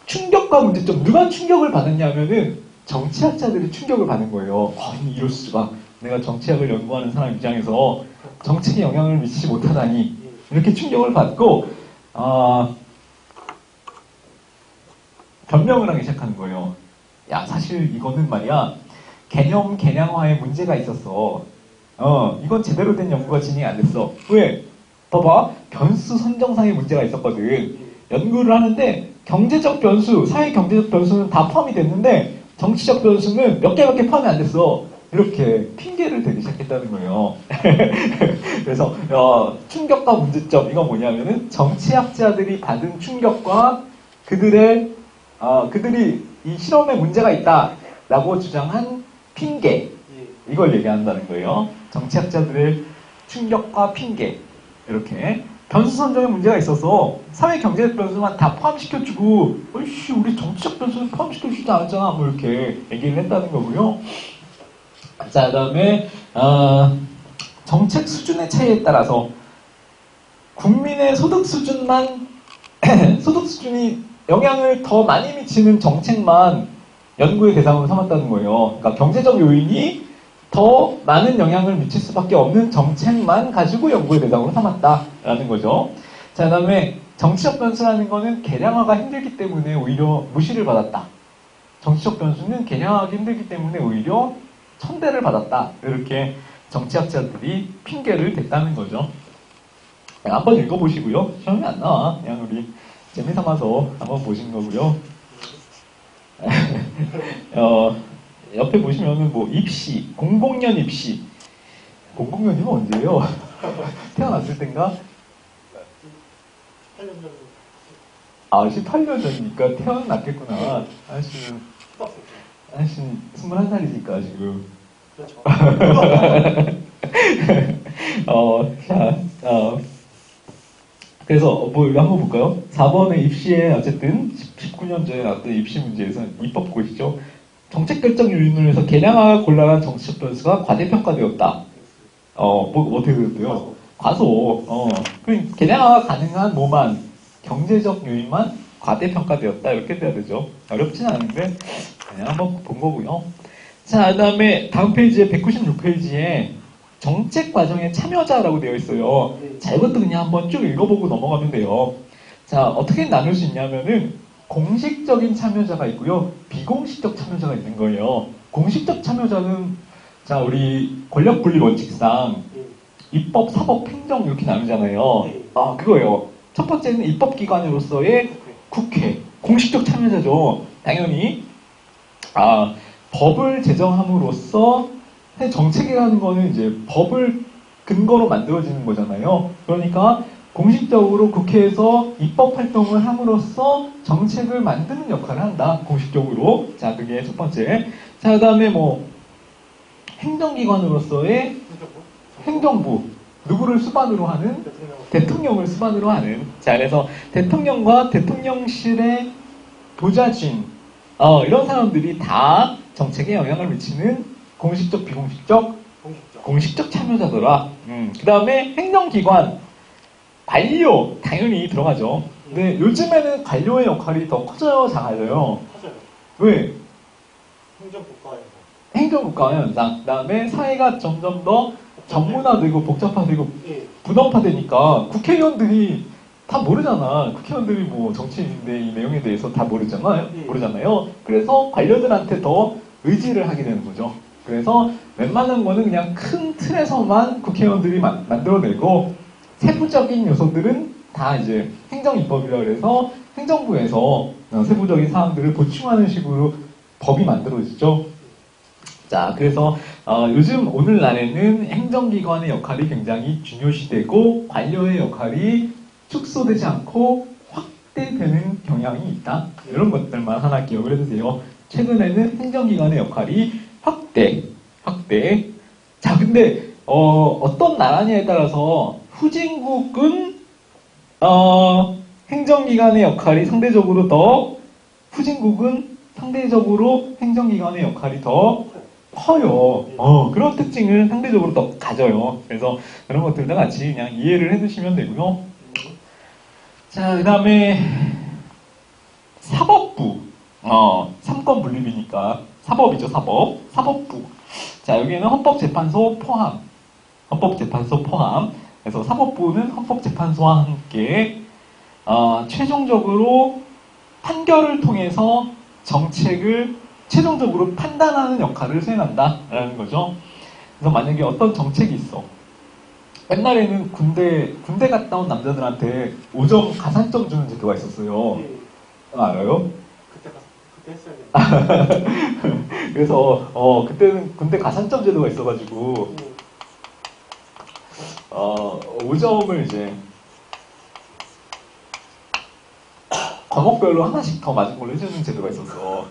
A: 충격과 문제점, 누가 충격을 받았냐면은 정치학자들이 충격을 받은 거예요. 아니, 이럴 수가. 내가 정치학을 연구하는 사람 입장에서 정책에 영향을 미치지 못하다니. 이렇게 충격을 받고 변명을 하기 시작하는 거예요. 야, 사실 이거는 말이야, 개념 개량화에 문제가 있었어. 이건 제대로 된 연구가 진행이 안 됐어. 왜? 봐봐. 변수 선정상에 문제가 있었거든. 연구를 하는데 경제적 변수, 사회 경제적 변수는 다 포함이 됐는데 정치적 변수는 몇 개밖에 포함이 안 됐어. 이렇게 핑계를 대기 시작했다는 거예요. 그래서 충격과 문제점, 이건 뭐냐면은 정치학자들이 받은 충격과 그들이 이 실험에 문제가 있다라고 주장한 핑계, 이걸 얘기한다는 거예요. 정치학자들의 충격과 핑계, 이렇게 변수 선정에 문제가 있어서 사회 경제적 변수만 다 포함시켜주고 어이씨 우리 정치적 변수는 포함시켜주지 않았잖아, 뭐 이렇게 얘기를 했다는 거고요. 자, 그 다음에 정책 수준의 차이에 따라서 국민의 소득 수준만 소득 수준이 영향을 더 많이 미치는 정책만 연구의 대상으로 삼았다는 거예요. 그러니까 경제적 요인이 더 많은 영향을 미칠 수밖에 없는 정책만 가지고 연구의 대상으로 삼았다라는 거죠. 자, 그 다음에 정치적 변수라는 거는 계량화가 힘들기 때문에 오히려 무시를 받았다. 정치적 변수는 계량화하기 힘들기 때문에 오히려 천대를 받았다. 이렇게 정치학자들이 핑계를 댔다는 거죠. 한번 읽어보시고요. 시험이 안 나와. 그냥 우리 재미삼아서 한번 보신 거고요. 옆에 보시면은 뭐 입시, 00년 입시. 00년이면 언제예요? 태어났을 땐가?
B: 8년 전에
A: 18년 전이니까 태어났겠구나. 아저씨는 21살이니까 지금.
B: 그렇죠.
A: 그래서 뭐 이거 한번 볼까요? 4번의 입시에 어쨌든 19년 전에 나왔던 입시 문제에서는 입법 고시죠. 정책 결정 요인으로 해서 개량하고 곤란한 정치적 변수가 과대평가되었다. 뭐 어떻게 되었대요? 과소. 개량화가 가능한 뭐만 경제적 요인만 과대평가되었다 이렇게 돼야 되죠. 어렵진 않은데 그냥 한번 본 거고요. 자, 그다음에 다음 페이지에 196페이지에 정책 과정의 참여자라고 되어 있어요. 자, 이것도 그냥 한번 쭉 읽어보고 넘어가면 돼요. 자, 어떻게 나눌 수 있냐면은 공식적인 참여자가 있고요. 비공식적 참여자가 있는 거예요. 공식적 참여자는 자, 우리 권력분리 원칙상 입법, 사법, 행정 이렇게 나누잖아요. 그거예요. 첫 번째는 입법기관으로서의 국회. 공식적 참여자죠. 당연히 법을 제정함으로써 정책이라는 거는 이제 법을 근거로 만들어지는 거잖아요. 그러니까 공식적으로 국회에서 입법 활동을 함으로써 정책을 만드는 역할을 한다. 공식적으로. 자, 그게 첫 번째. 자, 그 다음에 뭐 행정기관으로서의 행정부. 누구를 수반으로 하는? 대통령을 수반으로 하는. 자, 그래서 대통령과 대통령실의 보좌진, 이런 사람들이 다 정책에 영향을 미치는 공식적, 비공식적, 공식적 참여자더라. 그 다음에 행정기관, 관료, 당연히 들어가죠. 근데 요즘에는 관료의 역할이 더 커져요, 작아져요?
B: 커져요.
A: 왜?
B: 행정국가에서.
A: 행정국가 현상. 그 다음에 사회가 점점 더 정문화되고 복잡화되고
B: 예.
A: 분업화되니까 국회의원들이 다 모르잖아. 국회의원들이 뭐 정치인인데 이 내용에 대해서 다 모르잖아요.
B: 예.
A: 모르잖아요. 그래서 관료들한테 더 의지를 하게 되는 거죠. 그래서 웬만한 거는 그냥 큰 틀에서만 국회의원들이 만들어내고 세부적인 요소들은 다 이제 행정입법이라 그래서 행정부에서 세부적인 사항들을 보충하는 식으로 법이 만들어지죠. 자, 그래서 요즘 오늘날에는 행정기관의 역할이 굉장히 중요시되고 관료의 역할이 축소되지 않고 확대되는 경향이 있다. 이런 것들만 하나 기억을 해두세요. 최근에는 행정기관의 역할이 확대. 자, 근데 어떤 나라냐에 따라서 후진국은 행정기관의 역할이 상대적으로 더 후진국은 상대적으로 행정기관의 역할이 더 커요. 그런 특징을 상대적으로 더 가져요. 그래서 그런 것들도 같이 그냥 이해를 해두시면 되고요. 자, 그 다음에 사법부. 3권 분립이니까 사법이죠, 사법. 사법부. 자, 여기에는 헌법재판소 포함. 헌법재판소 포함. 그래서 사법부는 헌법재판소와 함께 최종적으로 판결을 통해서 정책을 최종적으로 판단하는 역할을 수행한다라는 거죠. 그래서 만약에 어떤 정책이 있어. 옛날에는 군대 갔다 온 남자들한테 5점 가산점 주는 제도가 있었어요.
B: 예.
A: 알아요?
B: 그때 했어야겠네.
A: 그래서 그때는 군대 가산점 제도가 있어가지고 5점을 이제 과목별로 하나씩 더 맞은 걸로 해주는 제도가 있었어.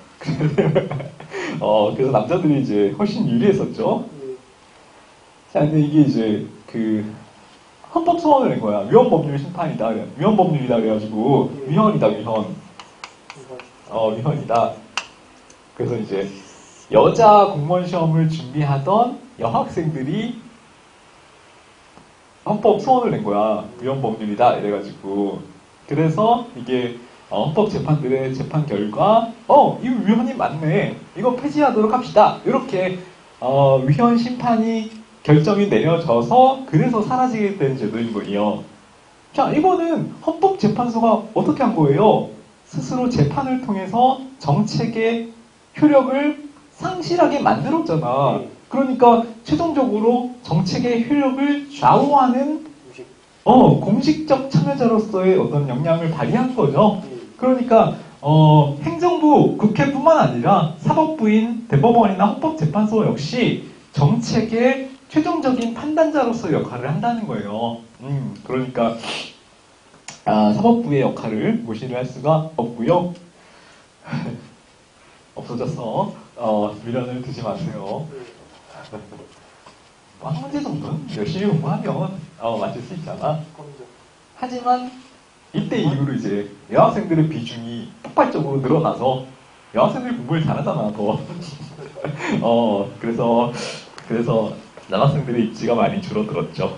A: 그래서 남자들이 이제 훨씬 유리했었죠. 자, 근데 이게 이제 헌법 소원을 낸 거야. 위헌법률 심판이다. 위헌법률이다. 그래가지고 위헌이다. 위헌이다. 그래서 이제 여자 공무원 시험을 준비하던 여학생들이 헌법 소원을 낸 거야. 위헌법률이다. 이래가지고. 그래서 이게 헌법재판들의 재판 결과 이거 위헌이 맞네. 이거 폐지하도록 합시다. 이렇게 위헌 심판이 결정이 내려져서 그래서 사라지게 된 제도인 거예요. 자, 이거는 헌법재판소가 어떻게 한 거예요? 스스로 재판을 통해서 정책의 효력을 상실하게 만들었잖아. 그러니까 최종적으로 정책의 효력을 좌우하는 공식적 참여자로서의 어떤 역량을 발휘한 거죠. 그러니까 행정부, 국회뿐만 아니라 사법부인 대법원이나 헌법재판소 역시 정책의 최종적인 판단자로서의 역할을 한다는 거예요. 그러니까 사법부의 역할을 무시를 할 수가 없고요. 없어졌어. 미련을 두지 마세요. 한 문제 정도는 열심히 공부하면 맞을 수 있잖아. 하지만 이때 이후로 이제 여학생들의 비중이 폭발적으로 늘어나서 여학생들이 공부를 잘하잖아, 더. 그래서 남학생들의 입지가 많이 줄어들었죠.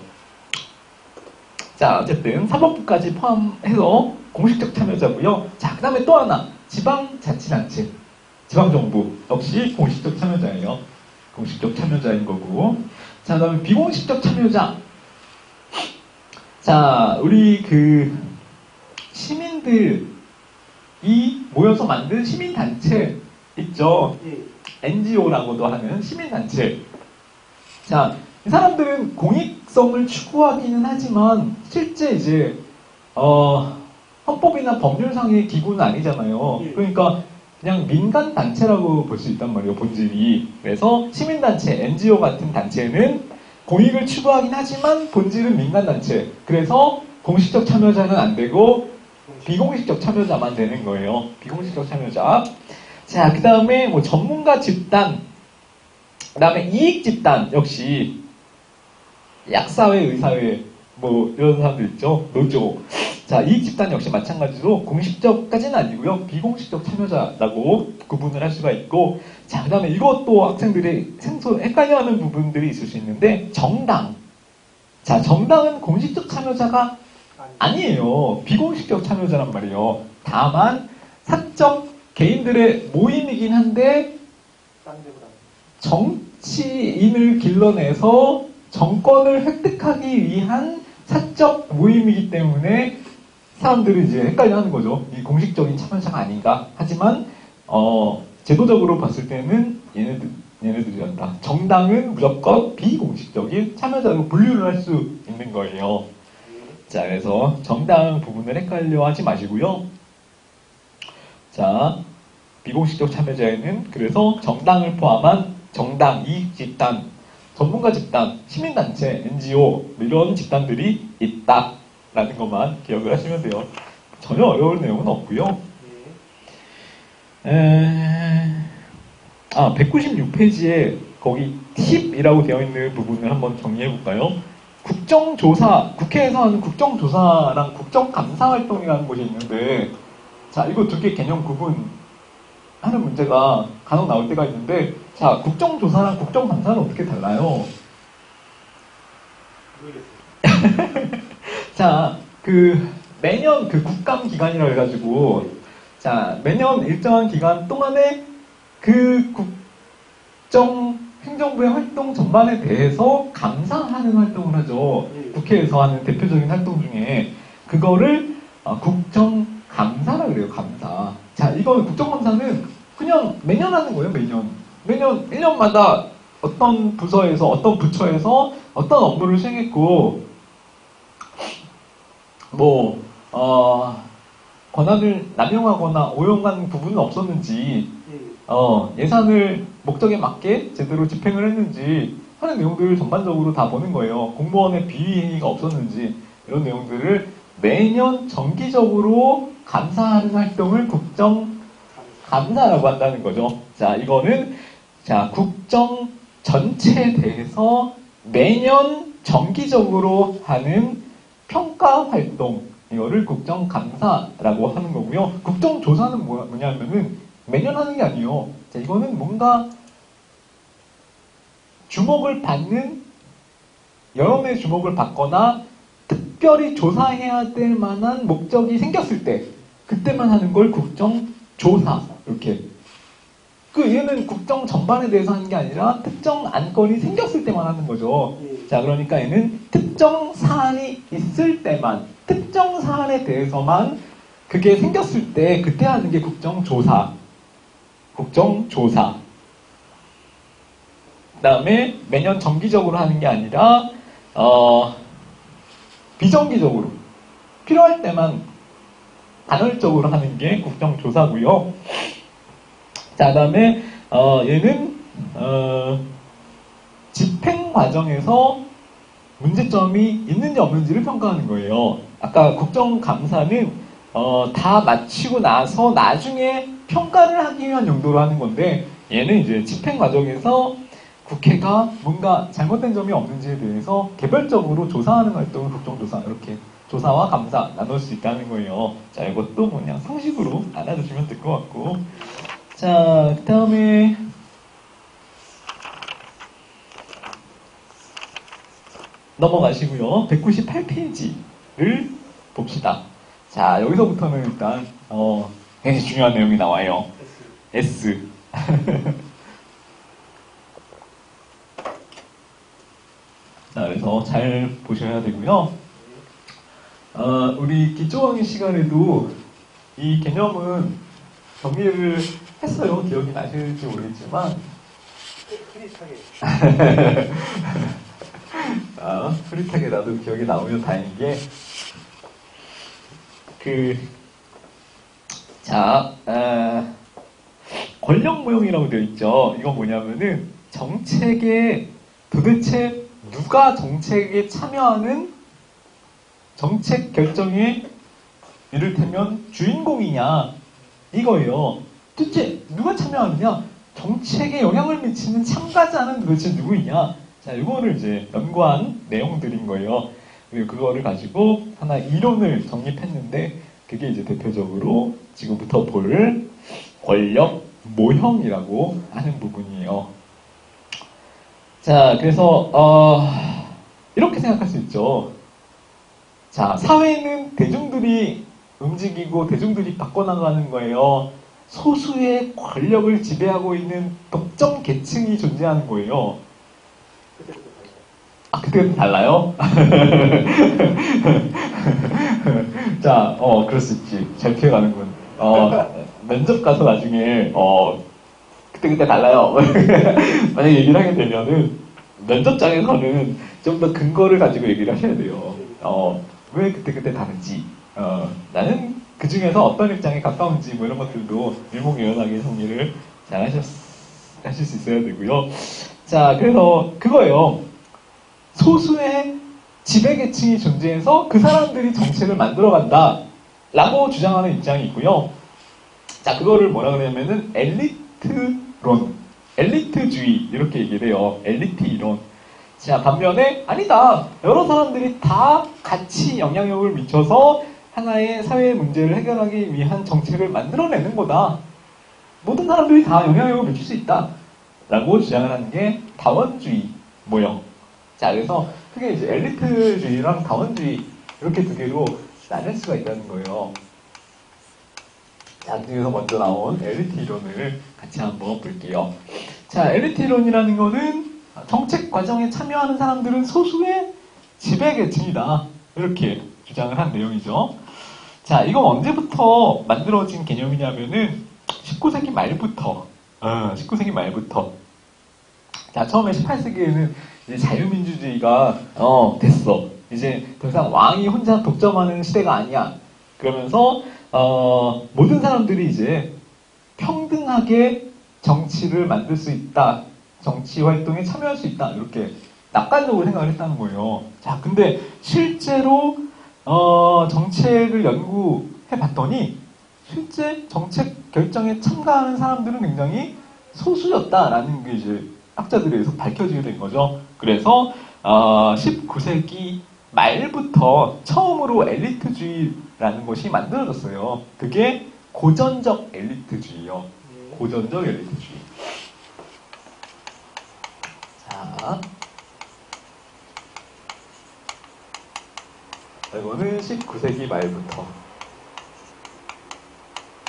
A: 자, 어쨌든 사법부까지 포함해서 공식적 참여자고요. 자, 그 다음에 또 하나, 지방자치단체, 지방정부 역시 공식적 참여자예요. 공식적 참여자인 거고. 자, 그 다음에 비공식적 참여자. 자, 우리 시민들이 모여서 만든 시민단체 있죠. NGO라고도 하는 시민단체. 자, 이 사람들은 공익성을 추구하기는 하지만 실제 이제 헌법이나 법률상의 기구는 아니잖아요. 그러니까 그냥 민간 단체라고 볼 수 있단 말이에요, 본질이. 그래서 시민단체, NGO 같은 단체는 공익을 추구하긴 하지만 본질은 민간 단체. 그래서 공식적 참여자는 안 되고 비공식적 참여자만 되는 거예요. 비공식적 참여자. 자, 그 다음에 뭐 전문가 집단, 그 다음에 이익 집단 역시 약사회, 의사회 뭐 이런 사람들 있죠. 노조. 자, 이익 집단 역시 마찬가지로 공식적까지는 아니고요. 비공식적 참여자라고 구분을 할 수가 있고, 자, 그 다음에 이것도 학생들이 헷갈려하는 부분들이 있을 수 있는데, 정당. 자, 정당은 공식적 참여자가 아니에요. 비공식적 참여자란 말이에요. 다만 사적 개인들의 모임이긴 한데 정치인을 길러내서 정권을 획득하기 위한 사적 모임이기 때문에 사람들이 이제 헷갈려하는 거죠. 이 공식적인 참여자가 아닌가. 하지만 제도적으로 봤을 때는 얘네들이란다. 정당은 무조건 비공식적인 참여자로 분류를 할 수 있는 거예요. 자, 그래서 정당 부분을 헷갈려 하지 마시고요. 자, 비공식적 참여자에는 그래서 정당을 포함한 정당, 이익 집단, 전문가 집단, 시민단체, NGO 이런 집단들이 있다라는 것만 기억을 하시면 돼요. 전혀 어려운 내용은 없고요. 196페이지에 거기 팁이라고 되어 있는 부분을 한번 정리해 볼까요? 국정조사, 국회에서 하는 국정조사랑 국정감사 활동이라는 곳이 있는데, 자, 이거 두 개 개념 구분하는 문제가 간혹 나올 때가 있는데, 자, 국정조사랑 국정감사는 어떻게 달라요? 자, 매년 국감 기간이라 해가지고, 자, 매년 일정한 기간 동안에 행정부의 활동 전반에 대해서 감사하는 활동을 하죠. 국회에서 하는 대표적인 활동 중에 그거를 국정감사라 그래요. 감사. 자, 이거 국정감사는 그냥 매년 하는 거예요. 매년 1년마다 어떤 부서에서 어떤 부처에서 어떤 업무를 수행했고 권한을 남용하거나 오용한 부분은 없었는지 예산을 목적에 맞게 제대로 집행을 했는지 하는 내용들을 전반적으로 다 보는 거예요. 공무원의 비위행위가 없었는지 이런 내용들을 매년 정기적으로 감사하는 활동을 국정감사라고 한다는 거죠. 자, 이거는 국정 전체에 대해서 매년 정기적으로 하는 평가 활동, 이거를 국정감사라고 하는 거고요. 국정조사는 뭐냐면은 매년 하는 게 아니에요. 자, 이거는 뭔가 주목을 받는, 여론의 주목을 받거나 특별히 조사해야 될 만한 목적이 생겼을 때, 그때만 하는 걸 국정조사, 이렇게. 얘는 국정 전반에 대해서 하는 게 아니라 특정 안건이 생겼을 때만 하는 거죠. 자, 그러니까 얘는 특정 사안이 있을 때만, 특정 사안에 대해서만 그게 생겼을 때, 그때 하는 게 국정조사. 국정조사. 그 다음에 매년 정기적으로 하는 게 아니라 비정기적으로 필요할 때만 간헐적으로 하는 게 국정조사고요. 자, 그 다음에 얘는 집행 과정에서 문제점이 있는지 없는지를 평가하는 거예요. 아까 국정감사는 다 마치고 나서 나중에 평가를 하기 위한 용도로 하는 건데, 얘는 이제 집행 과정에서 국회가 뭔가 잘못된 점이 없는지에 대해서 개별적으로 조사하는 활동을 국정조사 이렇게 조사와 감사 나눌 수 있다는 거예요. 자, 이것도 그냥 상식으로 알아두시면 될 것 같고. 자, 그 다음에 넘어가시고요. 198페이지를 봅시다. 자, 여기서부터는 일단 굉장히 중요한 내용이 나와요. S. 자, 그래서 잘 보셔야 되고요. 우리 기초강의 시간에도 이 개념은 정리를 했어요. 기억이 나실지 모르겠지만.
B: 흐릿하게.
A: 흐릿하게 나도 기억이 나오면 다행인 게, 권력 모형이라고 되어 있죠. 이건 뭐냐면은, 정책에, 도대체 누가 정책에 참여하는 정책 결정에 이를테면 주인공이냐, 이거예요. 도대체 누가 참여하느냐? 정책에 영향을 미치는 참가자는 도대체 누구이냐? 자, 이거를 이제 연구한 내용들인 거예요. 그리고 그거를 가지고 하나 이론을 정립했는데, 그게 이제 대표적으로 지금부터 볼 권력 모형이라고 하는 부분이에요. 자, 그래서 이렇게 생각할 수 있죠. 자, 사회는 대중들이 움직이고 대중들이 바꿔나가는 거예요. 소수의 권력을 지배하고 있는 독점 계층이 존재하는 거예요. 그때는 달라요? 자, 그럴 수 있지. 잘 피해가는군. 면접 가서 나중에, 그때 달라요. 만약에 얘기를 하게 되면은, 면접장에서는 좀 더 근거를 가지고 얘기를 하셔야 돼요. 왜 그때 다른지. 나는 그 중에서 어떤 입장에 가까운지, 뭐 이런 것들도 일목요연하게 정리를 잘 하실 수 있어야 되고요. 자, 그래서 그거예요. 소수의 지배계층이 존재해서 그 사람들이 정책을 만들어간다 라고 주장하는 입장이 있고요. 자, 그거를 뭐라 그러냐면은 엘리트론, 엘리트주의 이렇게 얘기를 해요. 엘리트 이론. 자, 반면에 아니다. 여러 사람들이 다 같이 영향력을 미쳐서 하나의 사회 문제를 해결하기 위한 정책을 만들어내는 거다. 모든 사람들이 다 영향력을 미칠 수 있다 라고 주장을 하는 게 다원주의 모형. 자, 그래서 크게 이제 엘리트주의랑 다원주의 이렇게 두 개로 나눌 수가 있다는 거예요. 자, 그 중에서 먼저 나온 엘리트 이론을 같이 한번 볼게요. 자, 엘리트 이론이라는 거는 정책 과정에 참여하는 사람들은 소수의 지배계층이다. 이렇게 주장을 한 내용이죠. 자, 이건 언제부터 만들어진 개념이냐면은 19세기 말부터. 19세기 말부터. 자, 처음에 18세기에는 이제 자유민주주의가 됐어. 이제 더 이상 왕이 혼자 독점하는 시대가 아니야. 그러면서 모든 사람들이 이제 평등하게 정치를 만들 수 있다. 정치 활동에 참여할 수 있다. 이렇게 낙관적으로 생각을 했다는 거예요. 자, 근데 실제로 정책을 연구해 봤더니 실제 정책 결정에 참가하는 사람들은 굉장히 소수였다라는 게 이제 학자들에 의해서 밝혀지게 된 거죠. 그래서 19세기 말부터 처음으로 엘리트주의라는 것이 만들어졌어요. 그게 고전적 엘리트주의요. 고전적 엘리트주의. 자, 이거는 19세기 말부터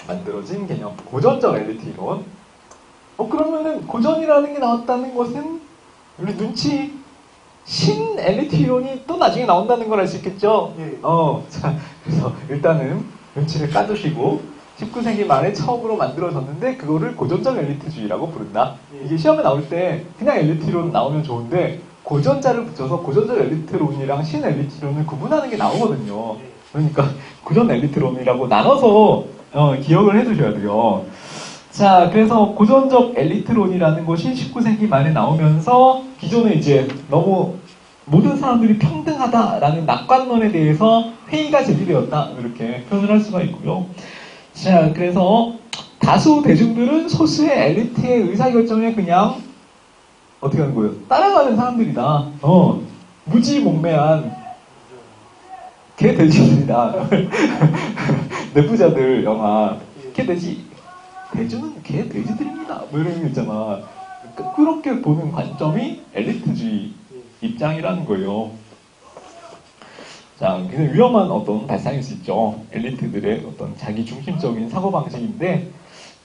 A: 만들어진 개념, 고전적 엘리트 이론. 그러면은 고전이라는 게 나왔다는 것은 우리 눈치 신 엘리트 이론이 또 나중에 나온다는 걸 알 수 있겠죠?
B: 예.
A: 자, 그래서 일단은 눈치를 까두시고 19세기 말에 처음으로 만들어졌는데 그거를 고전적 엘리트주의라고 부른다.
B: 예.
A: 이게 시험에 나올 때 그냥 엘리트론 나오면 좋은데 고전자를 붙여서 고전적 엘리트론이랑 신 엘리트론을 구분하는 게 나오거든요.
B: 예.
A: 그러니까 고전 엘리트론이라고 나눠서 기억을 해두셔야 돼요. 자, 그래서 고전적 엘리트론이라는 것이 19세기 말에 나오면서 기존에 이제 너무 모든 사람들이 평등하다라는 낙관론에 대해서 회의가 제기되었다. 이렇게 표현을 할 수가 있고요. 자, 그래서 다수 대중들은 소수의 엘리트의 의사결정에 그냥 어떻게 하는 거예요? 따라가는 사람들이다. 무지몽매한 개돼지들이다. 내부자들 영화 개돼지 대주는 개돼지들입니다. 뭐 이런 거 있잖아. 그렇게 보는 관점이 엘리트주의 입장이라는 거예요. 자, 굉장히 위험한 어떤 발상일 수 있죠. 엘리트들의 어떤 자기 중심적인 사고방식인데,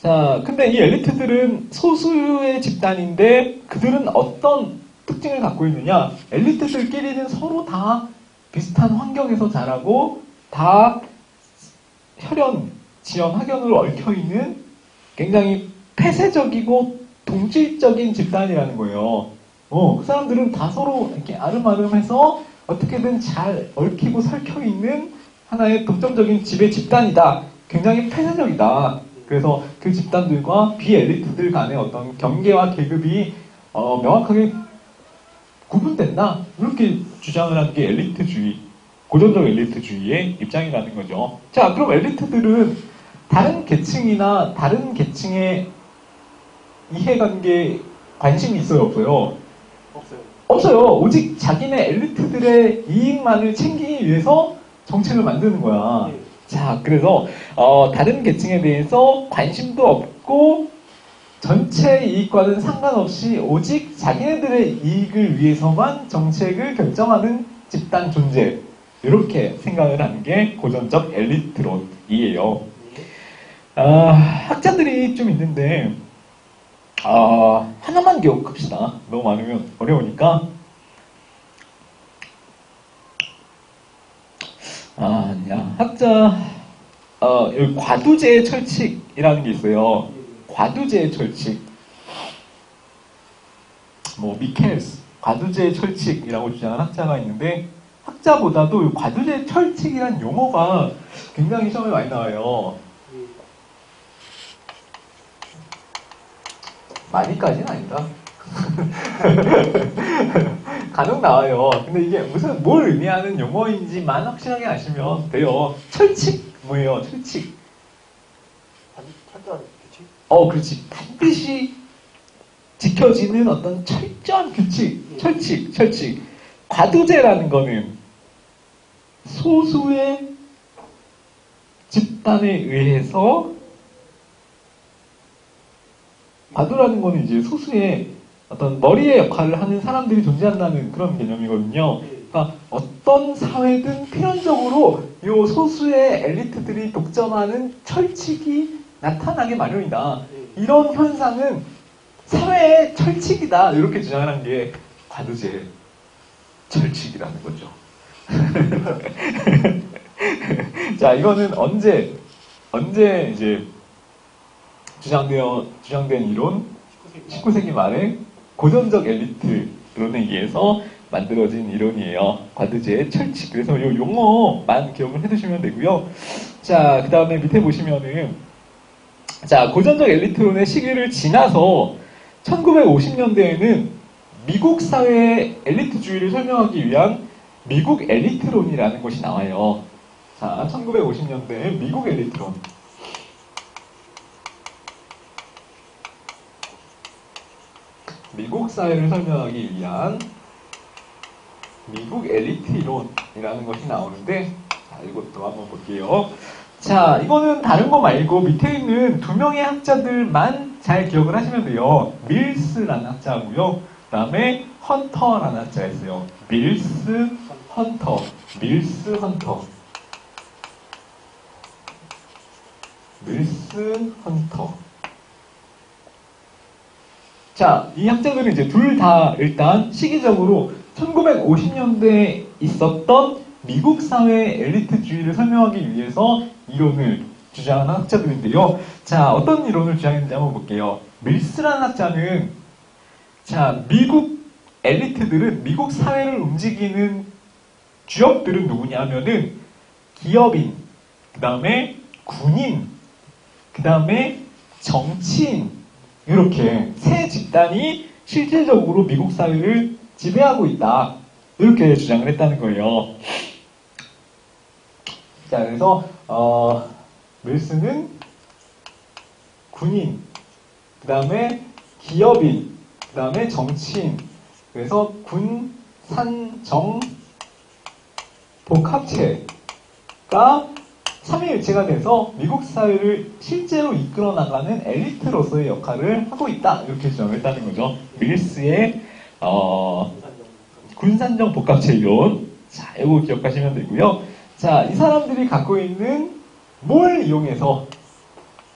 A: 자, 근데 이 엘리트들은 소수의 집단인데, 그들은 어떤 특징을 갖고 있느냐? 엘리트들끼리는 서로 다 비슷한 환경에서 자라고, 다 혈연, 지연, 학연으로 얽혀있는 굉장히 폐쇄적이고 동질적인 집단이라는 거예요. 그 사람들은 다 서로 이렇게 아름아름해서 어떻게든 잘 얽히고 설켜있는 하나의 독점적인 지배 집단이다. 굉장히 폐쇄적이다. 그래서 그 집단들과 비엘리트들 간의 어떤 경계와 계급이 명확하게 구분된다. 이렇게 주장을 하는 게 엘리트주의, 고전적 엘리트주의의 입장이라는 거죠. 자, 그럼 엘리트들은 다른 계층이나 다른 계층의 이해관계에 관심이 있어요, 없어요?
B: 없어요.
A: 없어요. 오직 자기네 엘리트들의 이익만을 챙기기 위해서 정책을 만드는 거야.
B: 네.
A: 자, 그래서 다른 계층에 대해서 관심도 없고 전체 이익과는 상관없이 오직 자기네들의 이익을 위해서만 정책을 결정하는 집단 존재, 이렇게 생각을 하는 게 고전적 엘리트론이에요. 학자들이 좀 있는데 하나만 기억합시다. 너무 많으면 어려우니까. 학자, 여기 과두제의 철칙이라는 게 있어요. 과두제의 철칙. 미켈스, 과두제의 철칙이라고 주장하는 학자가 있는데, 학자보다도 이 과두제의 철칙이라는 용어가 굉장히 시험에 많이 나와요. 많이까지는 아니다. 간혹 나와요. 근데 이게 뭘 의미하는 용어인지만 확실하게 아시면 돼요. 철칙, 뭐예요? 철칙.
B: 철저한 규칙?
A: 그렇지. 반드시 지켜지는 어떤 철저한 규칙, 철칙. 과두제라는 거는 소수의 집단에 의해서, 과두라는 거는 이제 소수의 어떤 머리의 역할을 하는 사람들이 존재한다는 그런 개념이거든요. 그러니까 어떤 사회든 필연적으로 이 소수의 엘리트들이 독점하는 철칙이 나타나게 마련이다. 이런 현상은 사회의 철칙이다. 이렇게 주장하는 게 과두제 철칙이라는 거죠. 자, 이거는 언제 이제 주장된 이론? 19세기 말에 고전적 엘리트론에 의해서 만들어진 이론이에요. 과두제의 철칙. 그래서 이 용어만 기억을 해두시면 되고요. 자, 그 다음에 밑에 보시면은, 자, 고전적 엘리트론의 시기를 지나서 1950년대에는 미국 사회의 엘리트주의를 설명하기 위한 미국 엘리트론이라는 것이 나와요. 자, 1950년대에 미국 엘리트론. 미국 사회를 설명하기 위한 미국 엘리트 이론이라는 것이 나오는데, 자, 이것도 한번 볼게요. 자, 이거는 다른 거 말고 밑에 있는 두 명의 학자들만 잘 기억을 하시면 돼요. 밀스라는 학자고요. 그 다음에 헌터라는 학자가 있어요. 밀스, 헌터. 밀스, 헌터. 밀스, 헌터. 자, 이 학자들은 이제 둘 다 일단 시기적으로 1950년대에 있었던 미국 사회의 엘리트주의를 설명하기 위해서 이론을 주장하는 학자들인데요. 자, 어떤 이론을 주장했는지 한번 볼게요. 밀스라는 학자는, 자, 미국 엘리트들은, 미국 사회를 움직이는 주역들은 누구냐 하면은 기업인, 그 다음에 군인, 그 다음에 정치인, 이렇게 세 집단이 실질적으로 미국 사회를 지배하고 있다. 이렇게 주장을 했다는 거예요. 자, 그래서 밀스는 군인, 그 다음에 기업인, 그 다음에 정치인, 그래서 군, 산, 정, 복합체, 가 삼위일체가 돼서 미국 사회를 실제로 이끌어 나가는 엘리트로서의 역할을 하고 있다. 이렇게 주장을 했다는 거죠. 밀스의 군산정 복합체 이론. 자, 이거 기억하시면 되고요. 자, 이 사람들이 갖고 있는 뭘 이용해서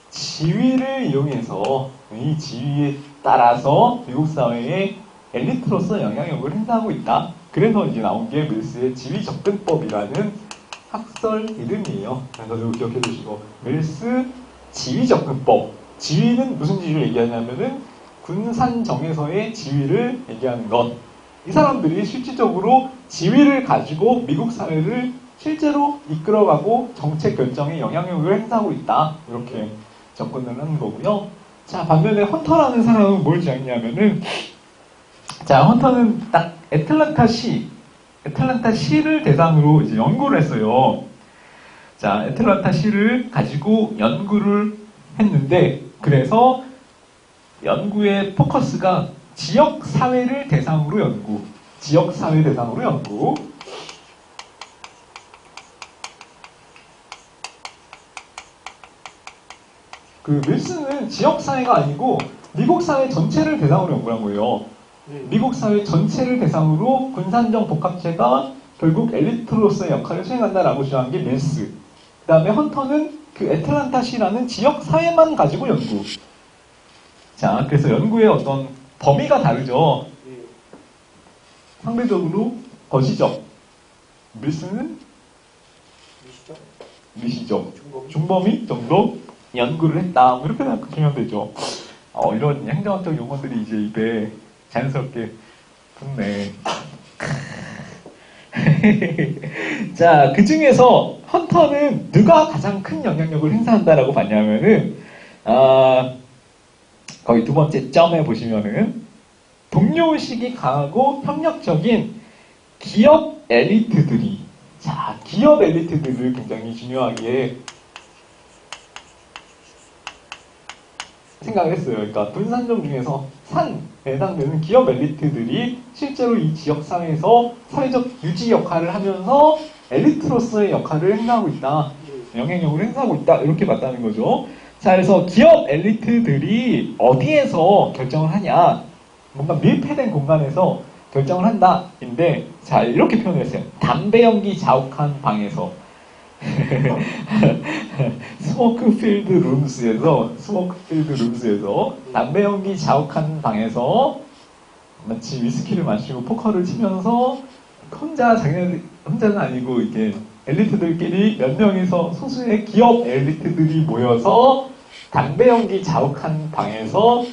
A: 지위를 이용해서 이 지위에 따라서 미국 사회의 엘리트로서 영향력을 행사하고 있다. 그래서 이제 나온 게 밀스의 지위 접근법이라는 학설 이름이에요. 그래서 이거 기억해 두시고 밀스 지위 접근법. 지위는 무슨 지위를 얘기하냐면은 군산정에서의 지위를 얘기하는 것. 이 사람들이 실질적으로 지위를 가지고 미국 사회를 실제로 이끌어가고 정책 결정에 영향력을 행사하고 있다. 이렇게 접근을 하는 거고요. 자, 반면에 헌터라는 사람은 뭘 주장했냐면은, 자, 헌터는 딱 애틀란타시를 대상으로 이제 연구를 했어요. 자, 애틀란타시를 가지고 연구를 했는데, 그래서 연구의 포커스가 지역사회를 대상으로 연구, 지역사회 대상으로 연구. 그 밀스는 지역사회가 아니고 미국 사회 전체를 대상으로 연구한 거예요. 미국 사회 전체를 대상으로 군산정 복합체가 결국 엘리트로서의 역할을 수행한다라고 주장한 게 밀스. 그 다음에 헌터는 그 애틀란타시라는 지역사회만 가지고 연구. 자, 그래서 연구의 어떤 범위가 다르죠. 상대적으로 거시적. 밀스는 미시적. 중범위 정도 연구를 했다. 뭐 이렇게 생각하시면 되죠. 이런 행정학적 용어들이 이제 입에 자연스럽게 붙네. 자, 그 중에서 헌터는 누가 가장 큰 영향력을 행사한다라고 봤냐면은, 거기 두 번째 점에 보시면은, 동료의식이 강하고 협력적인 기업 엘리트들이, 자, 기업 엘리트들을 굉장히 중요하게 생각을 했어요. 그러니까 군산정 중에서 산에 해당되는 기업 엘리트들이 실제로 이 지역사회에서 사회적 유지 역할을 하면서 엘리트로서의 역할을 행사하고 있다. 영향력을 행사하고 있다. 이렇게 봤다는 거죠. 자, 그래서 기업 엘리트들이 어디에서 결정을 하냐. 뭔가 밀폐된 공간에서 결정을 한다. 인데, 자, 이렇게 표현을 했어요. 담배 연기 자욱한 방에서. 스모크 필드 룸스에서 담배 연기 자욱한 방에서 마치 위스키를 마시고 포커를 치면서 혼자는 아니고 이게 엘리트들끼리 몇 명이서 소수의 기업 엘리트들이 모여서 담배 연기 자욱한 방에서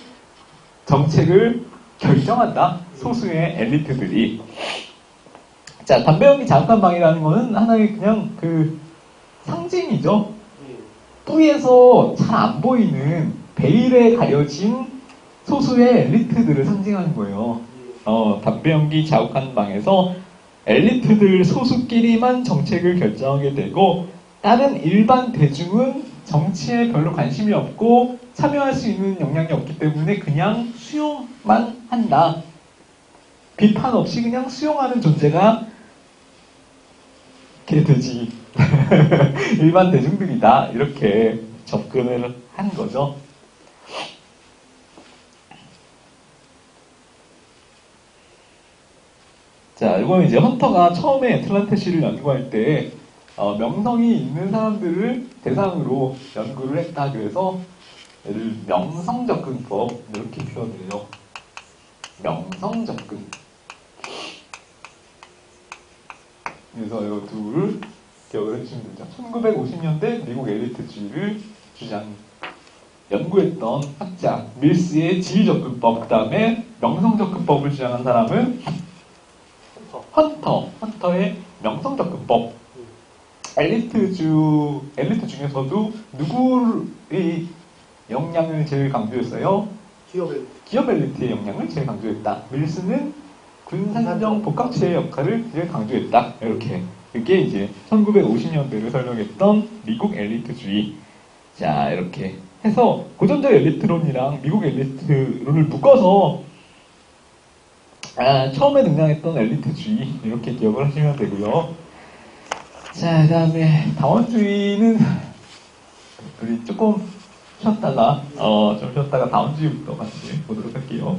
A: 정책을 결정한다. 소수의 엘리트들이. 자, 담배 연기 자욱한 방이라는 거는 하나의 그냥 그 상징이죠. 뿌리에서 잘 안 보이는 베일에 가려진 소수의 엘리트들을 상징하는 거예요. 담배 연기 자욱한 방에서 엘리트들 소수끼리만 정책을 결정하게 되고 다른 일반 대중은 정치에 별로 관심이 없고 참여할 수 있는 역량이 없기 때문에 그냥 수용만 한다. 비판 없이 그냥 수용하는 존재가 개돼지 일반 대중들이다. 이렇게 접근을 한 거죠. 자, 이거는 이제 헌터가 처음에 애틀란타시를 연구할 때 명성이 있는 사람들을 대상으로 연구를 했다. 그래서 얘를 명성접근법 이렇게 표현해요. 명성접근. 그래서 이 둘을 기억을 해주시면 되죠. 1950년대 미국 엘리트주의를 연구했던 학자 밀스의 지위접근법, 그 다음에 명성접근법을 주장한 사람은 헌터의 명성접근법. 엘리트 중에서도 누구의 역량을 제일 강조했어요? 기업 엘리트의 역량을 제일 강조했다. 밀스는 군산정 복합체의 역할을 제일 강조했다. 이렇게. 그게 이제 1950년대를 설명했던 미국 엘리트주의. 자, 이렇게 해서 고전적 엘리트론이랑 미국 엘리트론을 묶어서 처음에 등장했던 엘리트주의 이렇게 기억을 하시면 되고요. 자, 그 다음에 다원주의는 우리 조금 쉬었다가, 좀 쉬었다가 다원주의부터 같이 보도록 할게요.